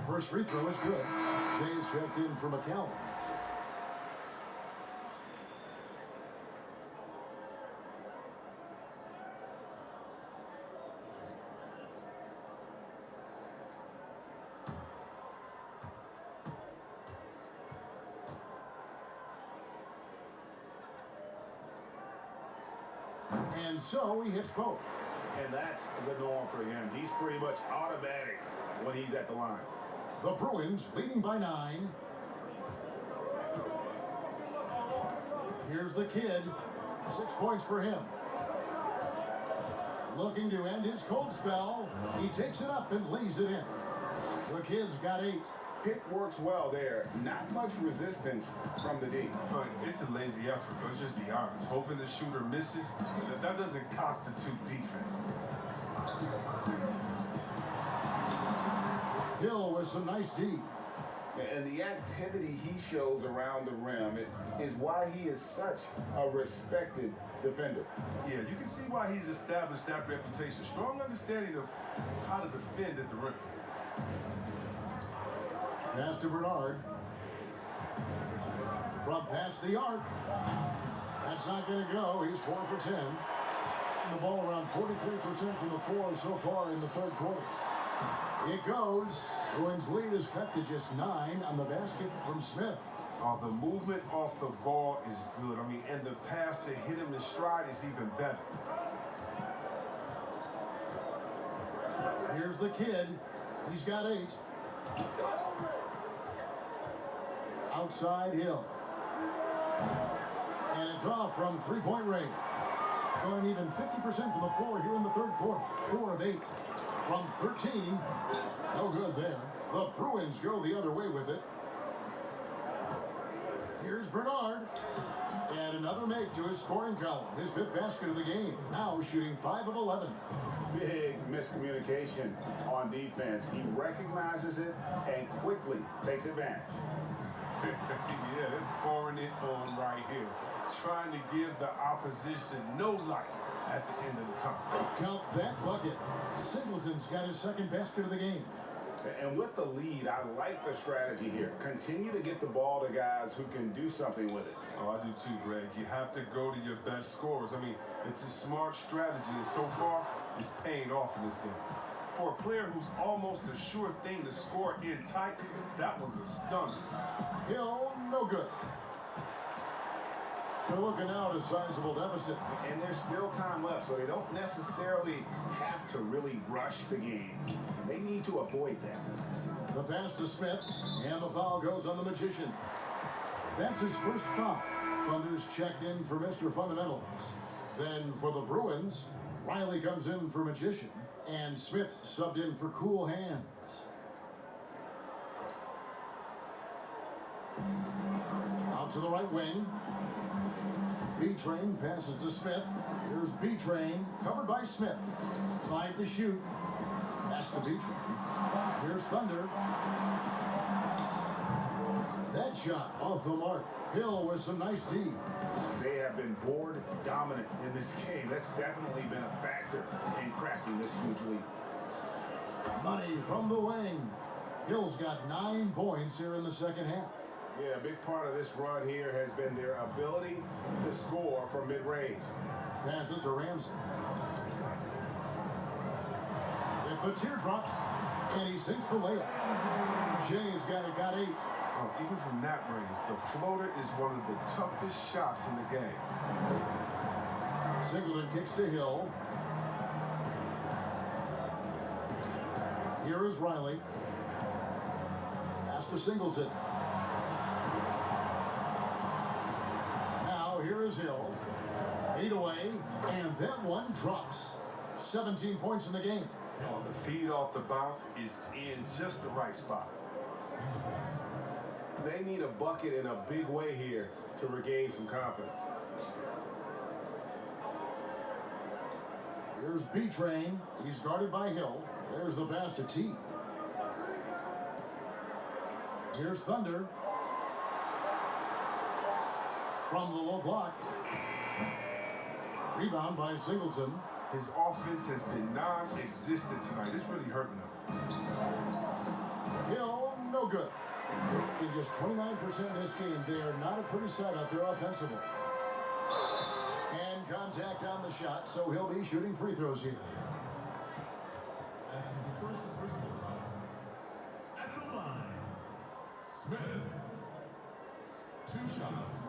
First free throw is good. Jay's checked in for McCallum. And so he hits both. And that's the norm for him. He's pretty much automatic when he's at the line. The Bruins leading by 9. Here's the kid. 6 points for him. Looking to end his cold spell. He takes it up and lays it in. The kid's got 8. Pick works well there. Not much resistance from the D. But it's a lazy effort. Let's just be honest. Hoping the shooter misses, that doesn't constitute defense. Hill with some nice D. And the activity he shows around the rim is why he is such a respected defender. Yeah, you can see why he's established that reputation. Strong understanding of how to defend at the rim. Pass to Bernard. From past the arc. That's not going to go. He's 4 for 10. The ball around 43% from the floor so far in the third quarter. It goes. Bruins lead is cut to just 9 on the basket from Smith. Oh, the movement off the ball is good. I mean, and the pass to hit him in stride is even better. Here's the kid. He's got 8. Outside Hill. And it's off from 3-point range. Going even 50% from the floor here in the third quarter. 4 of 8. From 13. No good there. The Bruins go the other way with it. Here's Bernard. And another make to his scoring column. His 5th basket of the game. Now shooting 5 of 11. Big miscommunication on defense. He recognizes it and quickly takes advantage. Yeah, they're pouring it on right here. Trying to give the opposition no light at the end of the tunnel. Count that bucket. Singleton's got his 2nd basket of the game. And with the lead, I like the strategy here. Continue to get the ball to guys who can do something with it. Oh, I do too, Greg. You have to go to your best scorers. I mean, it's a smart strategy, and so far, it's paying off in this game. For a player who's almost a sure thing to score in tight, that was a stunner. Hill, no good. They're looking out a sizable deficit. And there's still time left, so they don't necessarily have to really rush the game. And they need to avoid that. The pass to Smith, and the foul goes on the Magician. That's his first foul. Thunder's checked in for Mr. Fundamentals. Then for the Bruins, Riley comes in for Magician, and Smith subbed in for Cool Hands. Out to the right wing. B-Train passes to Smith. Here's B-Train, covered by Smith. 5 to shoot. Pass to B-Train. Here's Thunder. That shot off the mark. Hill with some nice D. They have been board dominant in this game. That's definitely been a factor in crafting this huge lead. Money from the wing. Hill's got 9 points here in the second half. Yeah, a big part of this run here has been their ability to score from mid-range. Passes to Ramsey. With the teardrop, and he sinks the layup. Jay's got 8. Oh, even from that range, the floater is one of the toughest shots in the game. Singleton kicks to Hill. Here is Riley. Pass to Singleton. Now here is Hill. 8 away, and that one drops. 17 points in the game. Oh, the feed off the bounce is in just the right spot. They need a bucket in a big way here to regain some confidence. Here's B-Train. He's guarded by Hill. There's the pass to T. Here's Thunder. From the low block. Rebound by Singleton. His offense has been non-existent tonight. It's really hurting him. Hill, no good. In just 29% in this game, they are not a pretty sight out there offensively. And contact on the shot, so he'll be shooting free throws here. At the line, Smith. 2 shots.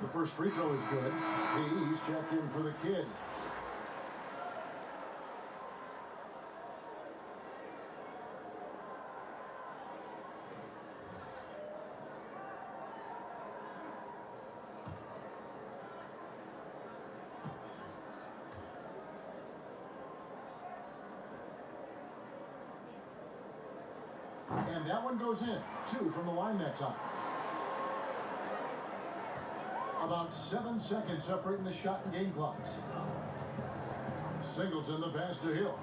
The first free throw is good. He's checked in for the kid. And that one goes in. 2 from the line that time. About 7 seconds separating the shot and game clocks. Singleton the pass to Hill.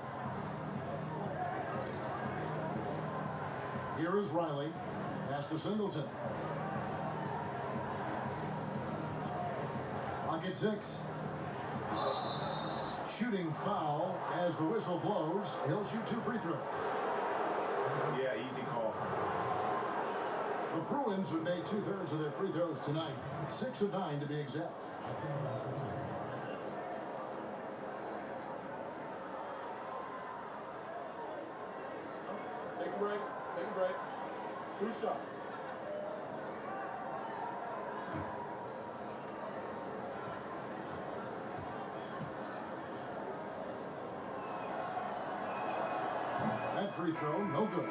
Here is Riley. Pass to Singleton. Rocket 6. Shooting foul as the whistle blows. He'll shoot 2 free throws. Yeah, easy call. The Bruins have made 2/3 of their free throws tonight. 6 of 9 to be exact. Take a break. Take a break. 2 shots. That free throw, no good.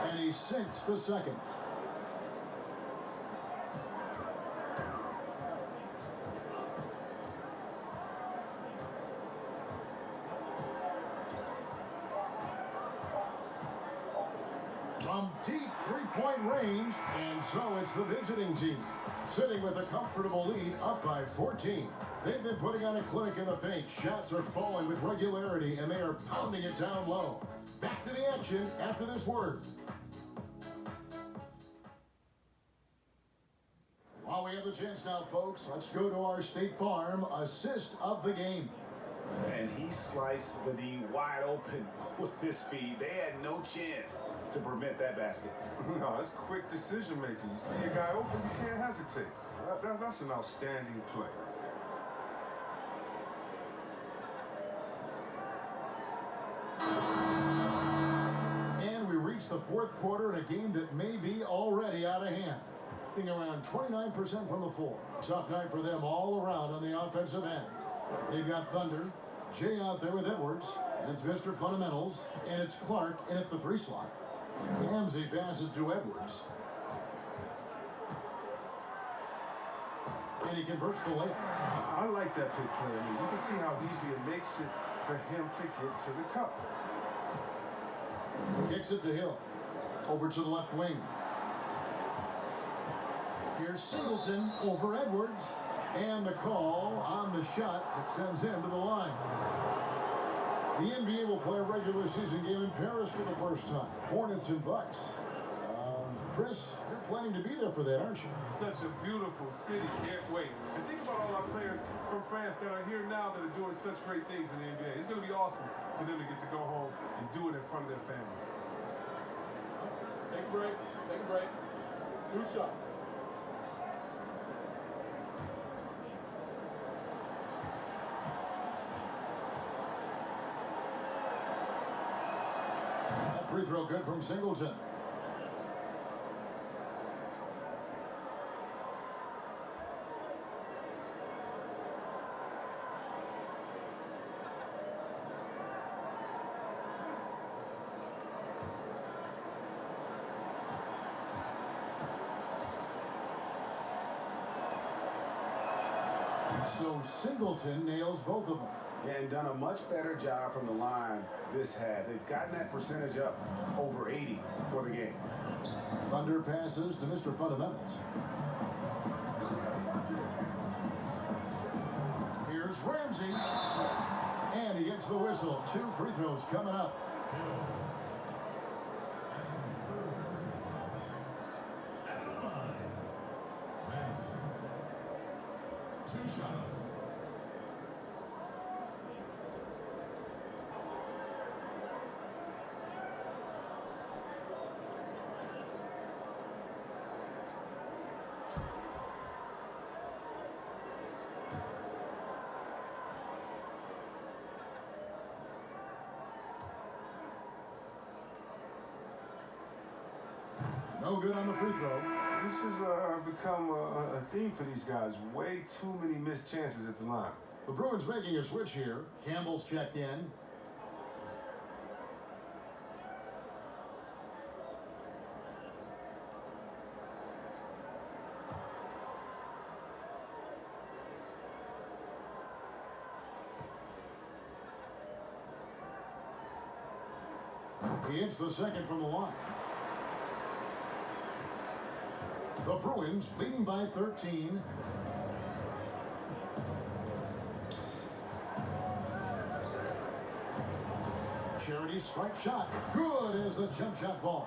And he sinks the second. From deep three-point range, and so it's the visiting team, sitting with a comfortable lead up by 14. They've been putting on a clinic in the paint. Shots are falling with regularity, and they are pounding it down low. Back to the action after this word. While we have the chance now, folks, let's go to our State Farm assist of the game. And he sliced the D wide open with his feed. They had no chance to prevent that basket. No, that's quick decision making. You see a guy open, you can't hesitate. That's an outstanding play. And we reach the fourth quarter in a game that may be already out of hand. Around 29% from the floor. Tough night for them all around on the offensive end. They've got Thunder, Jay out there with Edwards, and it's Mr. Fundamentals, and it's Clark in at the 3 slot. Ramsey passes to Edwards. And he converts the layup. I like that pick play. I mean, you can see how easy it makes it for him to get to the cup. Kicks it to Hill. Over to the left wing. Here's Singleton over Edwards. And the call on the shot that sends him to the line. The NBA will play a regular season game in Paris for the first time. Hornets and Bucks. Chris, you're planning to be there for that, aren't you? Such a beautiful city. Can't wait. And think about all our players from France that are here now that are doing such great things in the NBA. It's going to be awesome for them to get to go home and do it in front of their families. Take a break. Take a break. 2 shots. That free throw good from Singleton. So Singleton nails both of them. And done a much better job from the line this half. They've gotten that percentage up over 80 for the game. Thunder passes to Mr. Fundamentals. Here's Ramsey. And he gets the whistle. 2 free throws coming up. At the line. 2 shots. No good on the free throw. This has become a theme for these guys. Way too many missed chances at the line. The Bruins making a switch here. Campbell's checked in. He hits the second from the line. The Bruins leading by 13. Charity strike shot. Good as the jump shot falls.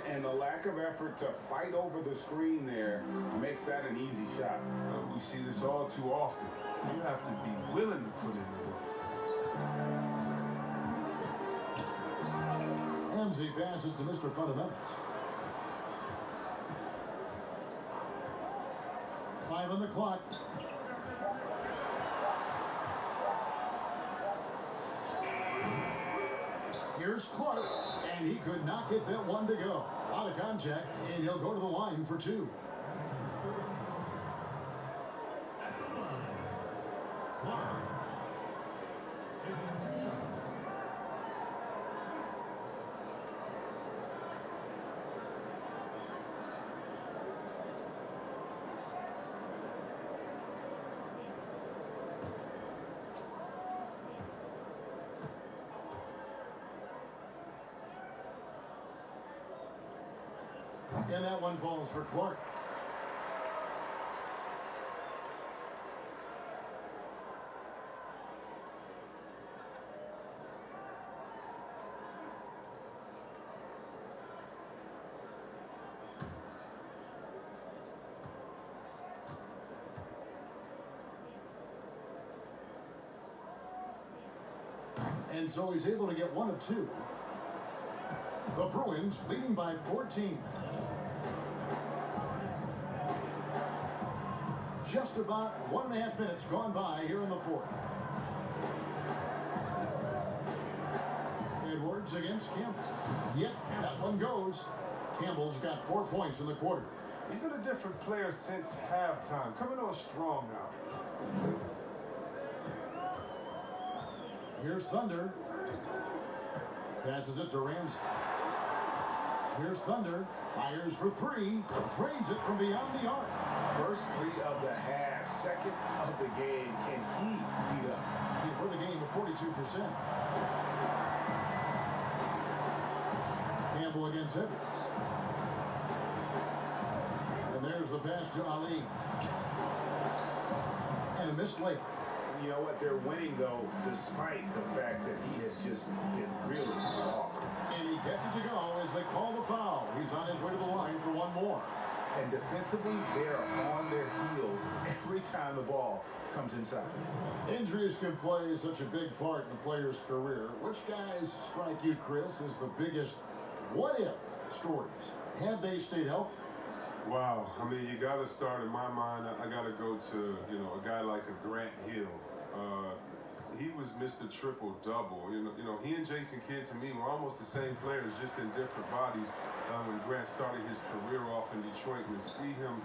And the lack of effort to fight over the screen there makes that an easy shot. We see this all too often. You have to be willing to put in the work. Ramsey passes to Mr. Fundamentals. 5 on the clock. Here's Clark, and he could not get that one to go. Out of contact, and he'll go to the line for 2. At the line, Clark. Taking 2 shots. And that one falls for Clark. And so he's able to get 1 of 2. The Bruins leading by 14. Just about 1.5 minutes gone by here in the 4th. Edwards against Campbell. Yep, that one goes. Campbell's got 4 points in the quarter. He's been a different player since halftime. Coming on strong now. Here's Thunder. Passes it to Ramsey. Here's Thunder. Fires for 3. Drains it from beyond the arc. First 3 of the half, second of the game. Can he beat up? Before the game at 42%. Campbell against Edwards. And there's the pass to Ali. And a missed layup. You know what? They're winning, though, despite the fact that he has just been really off. And he gets it to go as they call the foul. He's on his way to the line for 1 more. And defensively, they're on their heels every time the ball comes inside. Injuries can play such a big part in a player's career. Which guys strike you, Chris, as the biggest what-if stories? Have they stayed healthy? Wow. I mean, you got to start, in my mind, I got to go to, a guy like a Grant Hill. He was Mr. Triple-Double. You know, he and Jason Kidd, to me, were almost the same players, just in different bodies. When Grant started his career off in Detroit, and to see him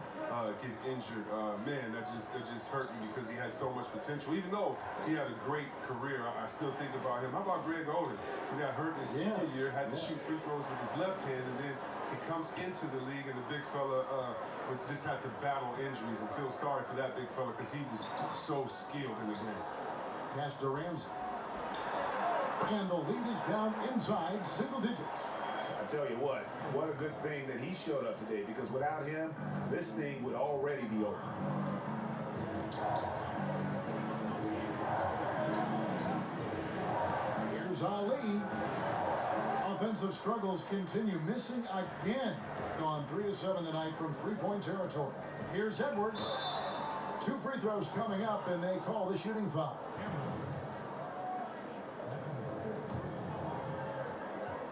get injured, man, that just hurt me because he had so much potential. Even though he had a great career, I still think about him. How about Greg Oden? He got hurt in his senior year, had to shoot free throws with his left hand, and then he comes into the league, and the big fella just had to battle injuries, and feel sorry for that big fella because he was so skilled in the game. Pass to Ramsey. And the lead is down inside single digits. I tell you what a good thing that he showed up today, because without him, this thing would already be over. Here's Ali. Offensive struggles continue, missing again. Gone 3 of 7 tonight from 3-point territory. Here's Edwards. 2 free throws coming up, and they call the shooting foul.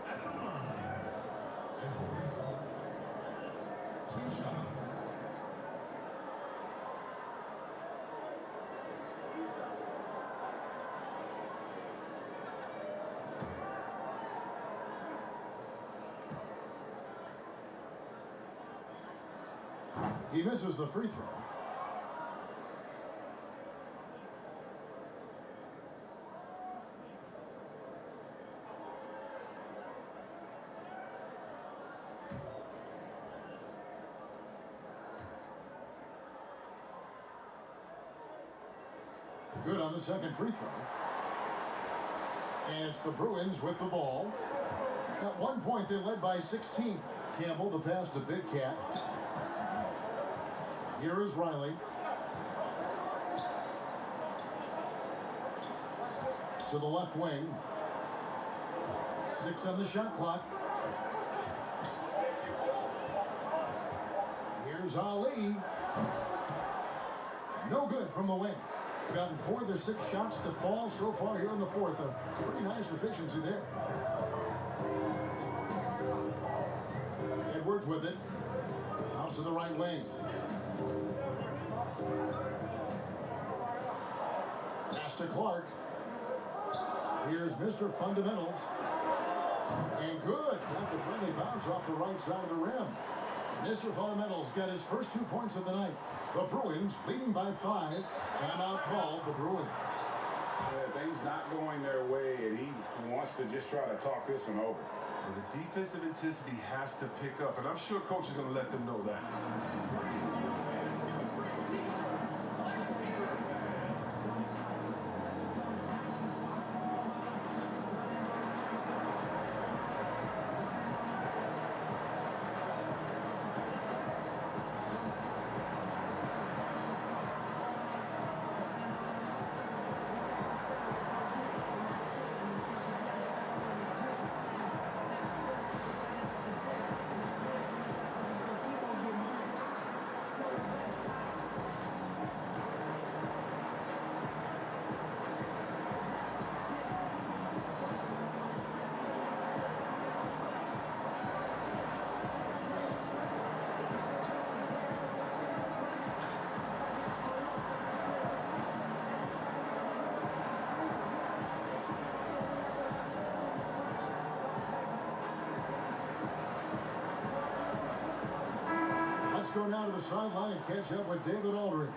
At the line, Edwards. 2 shots. He misses the free throw. Good on the second free throw. And it's the Bruins with the ball. At one point, they led by 16. Campbell, the pass to Big Cat. Here is Riley. To the left wing. 6 on the shot clock. Here's Ali. No good from the wing. Gotten 4 of their 6 shots to fall so far here in the fourth. A pretty nice efficiency there. Edwards with it. Out to the right wing. Pass to Clark. Here's Mr. Fundamentals. And good. Got the friendly bounce off the right side of the rim. Mr. Fundamentals got his first 2 points of the night. The Bruins leading by 5. Timeout called the Bruins. Yeah, things not going their way, and he wants to just try to talk this one over. And the defensive intensity has to pick up, and I'm sure coach is going to let them know that. Go now to the sideline and catch up with David Aldridge.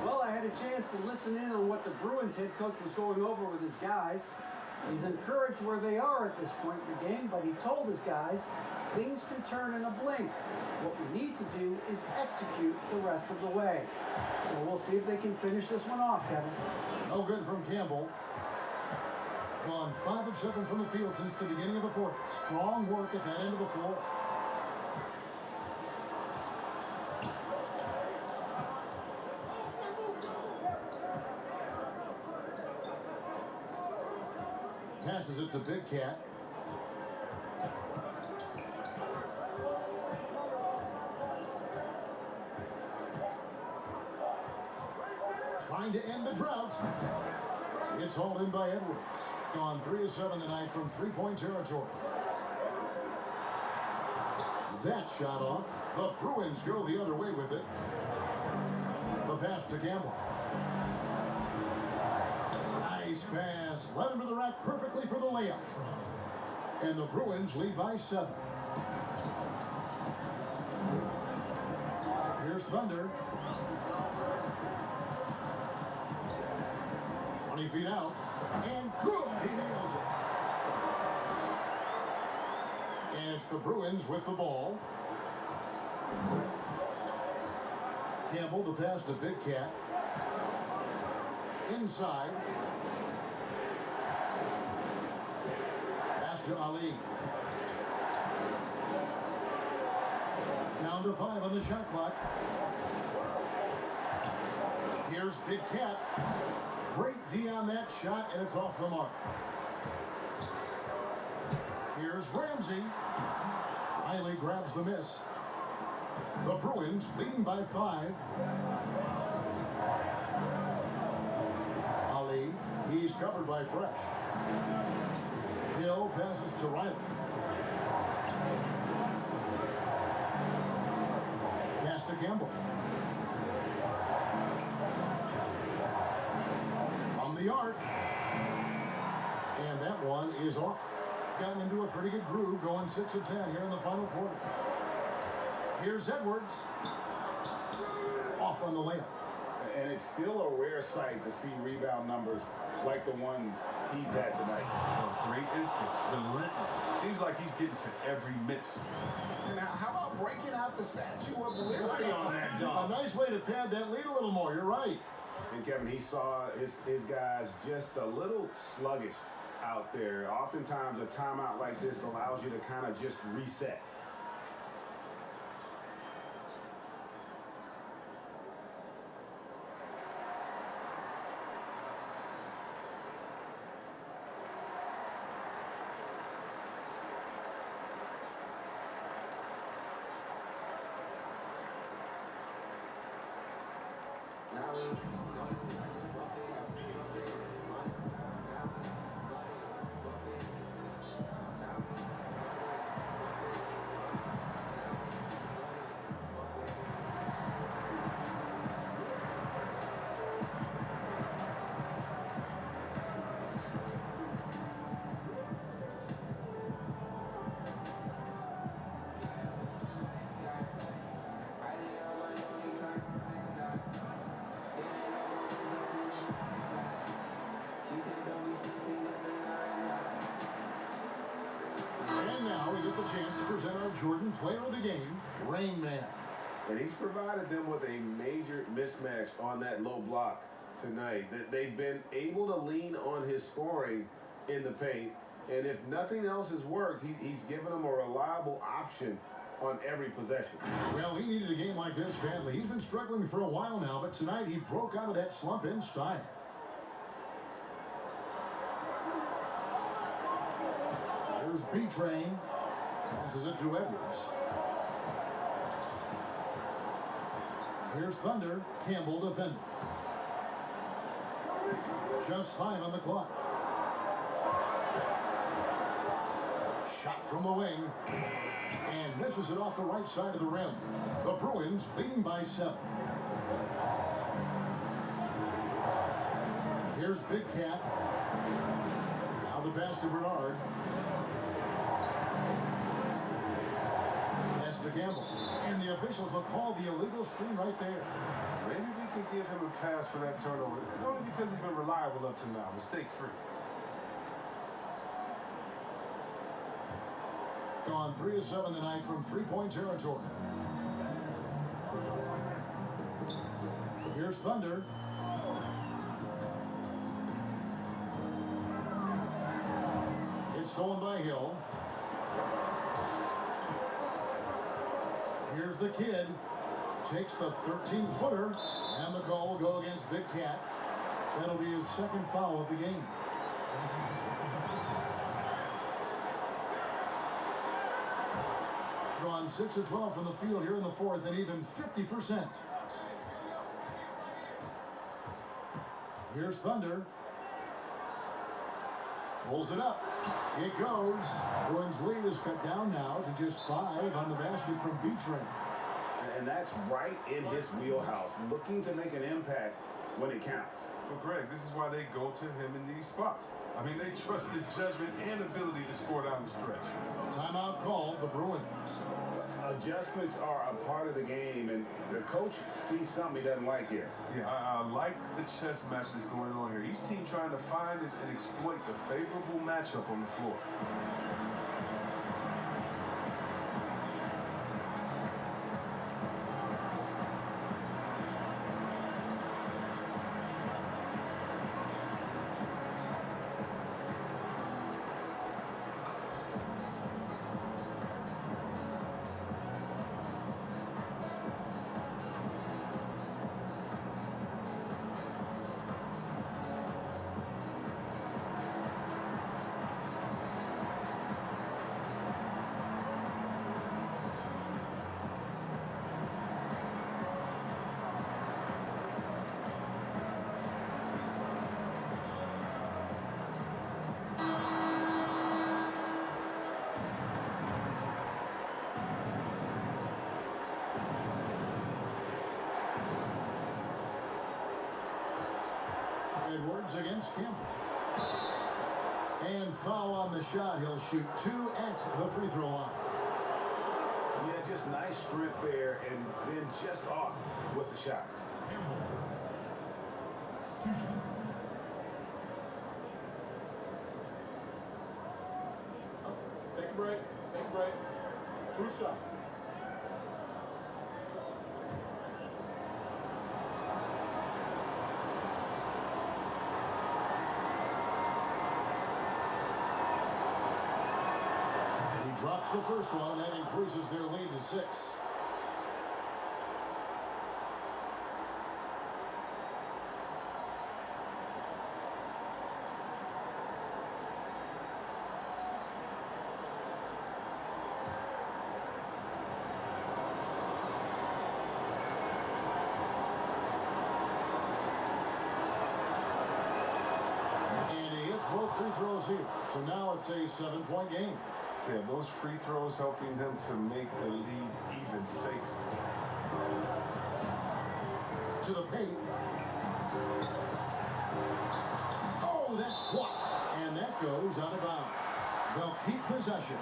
Well, I had a chance to listen in on what the Bruins head coach was going over with his guys. He's encouraged where they are at this point in the game, but he told his guys things can turn in a blink. What we need to do is execute the rest of the way. So we'll see if they can finish this one off, Kevin. No good from Campbell. Gone 5 of 7 from the field since the beginning of the fourth. Strong work at that end of the floor. Passes it to Big Cat. Trying to end the drought. It's hauled in by Edwards. Gone 3 of 7 tonight from 3-point territory. That shot off. The Bruins go the other way with it. The pass to Campbell. Nice pass. Led him to the rack perfectly for the layup. And the Bruins lead by 7. Here's Thunder. 20 feet out. And good. He nails it. And it's the Bruins with the ball. Campbell, the pass to Big Cat. Inside. Pass to Ali. Down to 5 on the shot clock. Here's Big Cat. Great D on that shot, and it's off the mark. Here's Ramsey. Riley grabs the miss. The Bruins leading by 5. Ali, he's covered by Fresh. Hill passes to Riley. Pass to Campbell. From the arc. And that one is off. Gotten into a pretty good groove, going 6 of 10 here in the final quarter. Here's Edwards. on the layup. And it's still a rare sight to see rebound numbers like the ones he's had tonight. Oh, great instincts, relentless. Seems like he's getting to every miss. And now, how about breaking out the Statue of Liberty on that A dunk? nice way to pad that lead a little more. You're right. And Kevin, he saw his guys just a little sluggish out there. Oftentimes, a timeout like this allows you to kind of just reset. And now we get the chance to present our Jordan Player of the Game, Rain Man. And he's provided them with a major mismatch on that low block tonight. That they've been able to lean on his scoring in the paint. And if nothing else has worked, he's given them a reliable option on every possession. Well, he needed a game like this badly. He's been struggling for a while now, but tonight he broke out of that slump in style. Here's B-Train. Passes it to Edwards. Here's Thunder. Campbell defending. Just 5 on the clock. Shot from the wing. And misses it off the right side of the rim. The Bruins leading by 7. Here's Big Cat. Now the pass to Bernard. Pass to Campbell. And the officials will call the illegal screen right there. Maybe we can give him a pass for that turnover, only because he's been reliable up to now, mistake-free. Gone 3 of 7 tonight from three-point territory. Here's Thunder. It's stolen by Hill. Here's the kid. Takes the 13-footer. And the call will go against Big Cat. That'll be his second foul of the game. Gone 6 of 12 from the field here in the fourth, and even 50%. Here's Thunder. Pulls it up. It goes. Bruins lead is cut down now to just 5 on the basket from B-Train. And that's right in his wheelhouse, looking to make an impact when it counts. Well, Greg, this is why they go to him in these spots. I mean, they trust his judgment and ability to score down the stretch. Timeout called, the Bruins. Adjustments are a part of the game, and the coach sees something he doesn't like here. Yeah, I like the chess match that's going on here. Each team trying to find and exploit the favorable matchup on the floor. Edwards against Campbell. And foul on the shot. He'll shoot 2 at the free throw line. Yeah, just nice strength there, and then just off with the shot. Campbell. 2 shots. Take a break. Take a break. 2 shots. He drops the first one, and that increases their lead to 6. Both free throws here. So now it's a 7-point game. Yeah, those free throws helping them to make the lead even safer. To the paint. Oh, that's blocked. And that goes out of bounds. They'll keep possession.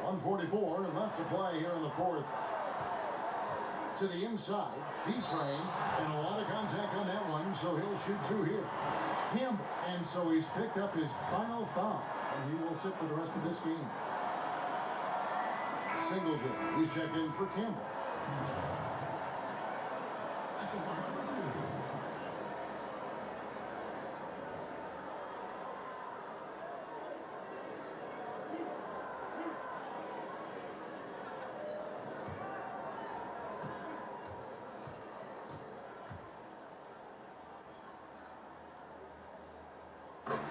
.144 left to play here in the fourth. To the inside, B-Train, and a lot of contact on that one, so he'll shoot 2 here. Campbell, and so he's picked up his final foul, and he will sit for the rest of this game. Singleton, he's checked in for Campbell. At the line for 2.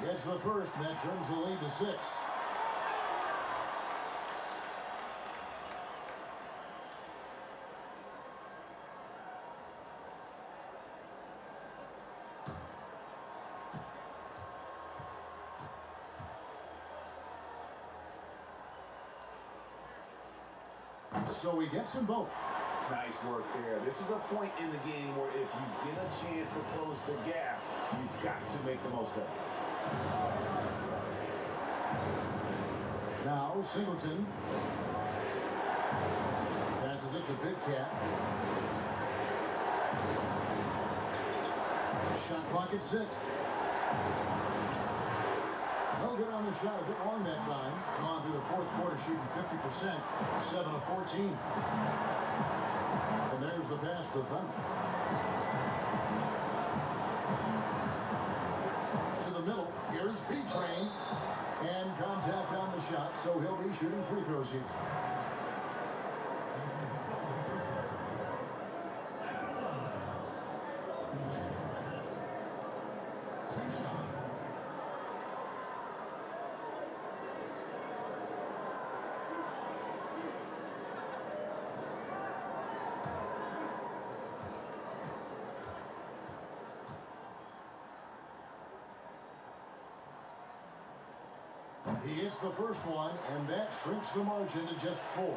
Gets the first, and that trims the lead to 6. So he gets them both. Nice work there. This is a point in the game where if you get a chance to close the gap, you've got to make the most of it. Now Singleton passes it to Big Cat. Shot clock at 6. No good on the shot, a bit long that time. Gone through the fourth quarter shooting 50%, 7 of 14. And there's the pass to Thunder. To the middle, here's B-Train. And contact on the shot, so he'll be shooting free throws here. At the line. 2 shots. He hits the first one, and that shrinks the margin to just 4.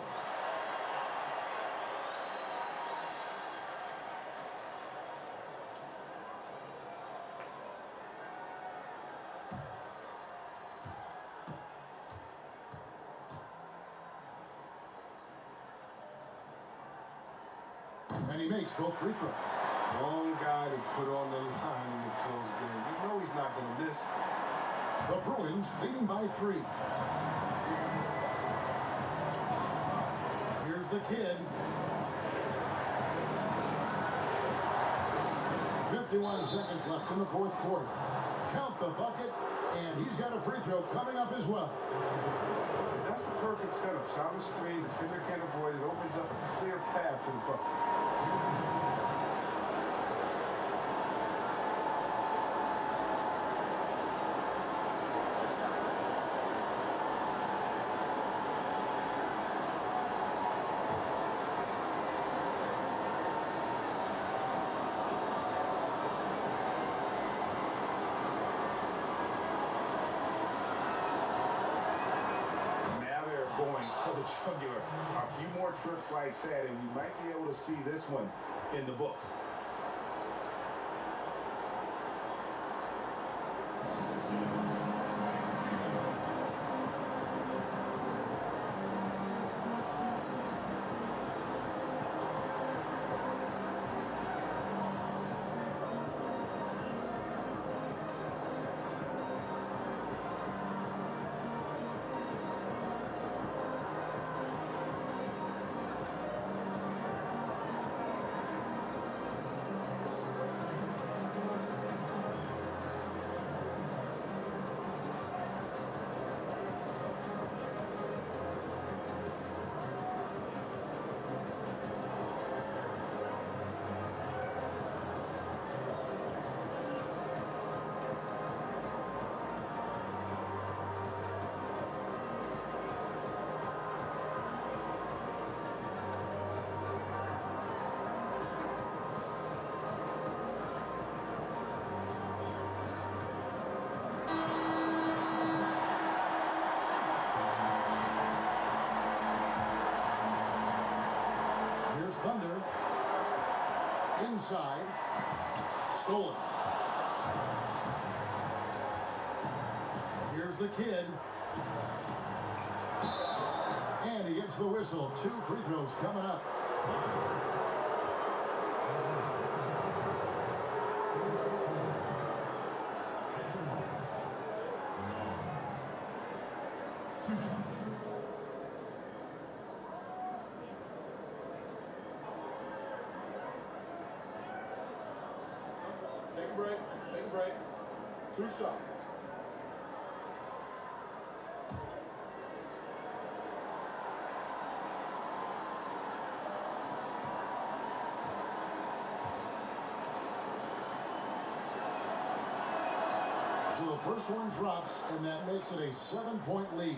And he makes both free throws. Wrong guy to put on the line in the close game. You know he's not going to miss. The Bruins leading by 3. Here's the kid. 51 seconds left in the fourth quarter. Count the bucket, and he's got a free throw coming up as well. That's a perfect setup. Shot the screen, defender can't avoid it. Opens up a clear path to the bucket. Jugular. A few more trips like that, and we might be able to see this one in the books. Thunder. Inside. Stolen. Here's the kid. And he gets the whistle. 2 free throws coming up. Two shots. Take a break. Take a break. 2 shots. So the first one drops, and that makes it a 7-point lead.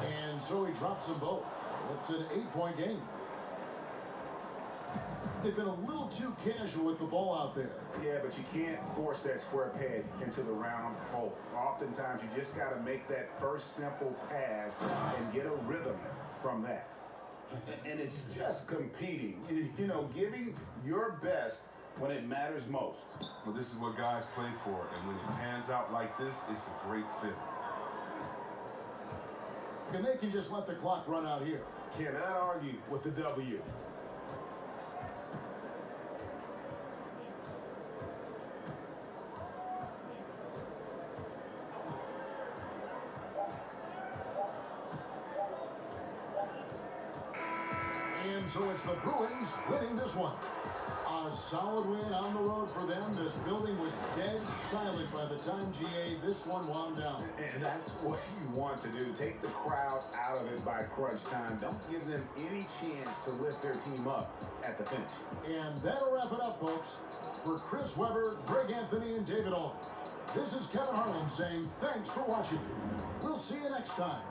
And so he drops them both. It's an 8-point game. They've been a little too casual with the ball out there. Yeah, but you can't force that square peg into the round hole. Oftentimes, you just got to make that first simple pass and get a rhythm from that. And it's just competing, you know, giving your best when it matters most. Well, this is what guys play for, and when it pans out like this, it's a great fit. And they can just let the clock run out here. Cannot argue with the W. And so it's the Bruins winning this one. A solid win on the road for them. This building was dead silent by the time GA this one wound down. And that's what you want to do. Take the crowd out of it by crunch time. Don't give them any chance to lift their team up at the finish. And that'll wrap it up, folks. For Chris Webber, Greg Anthony, and David Aldridge, this is Kevin Harlan saying thanks for watching. We'll see you next time.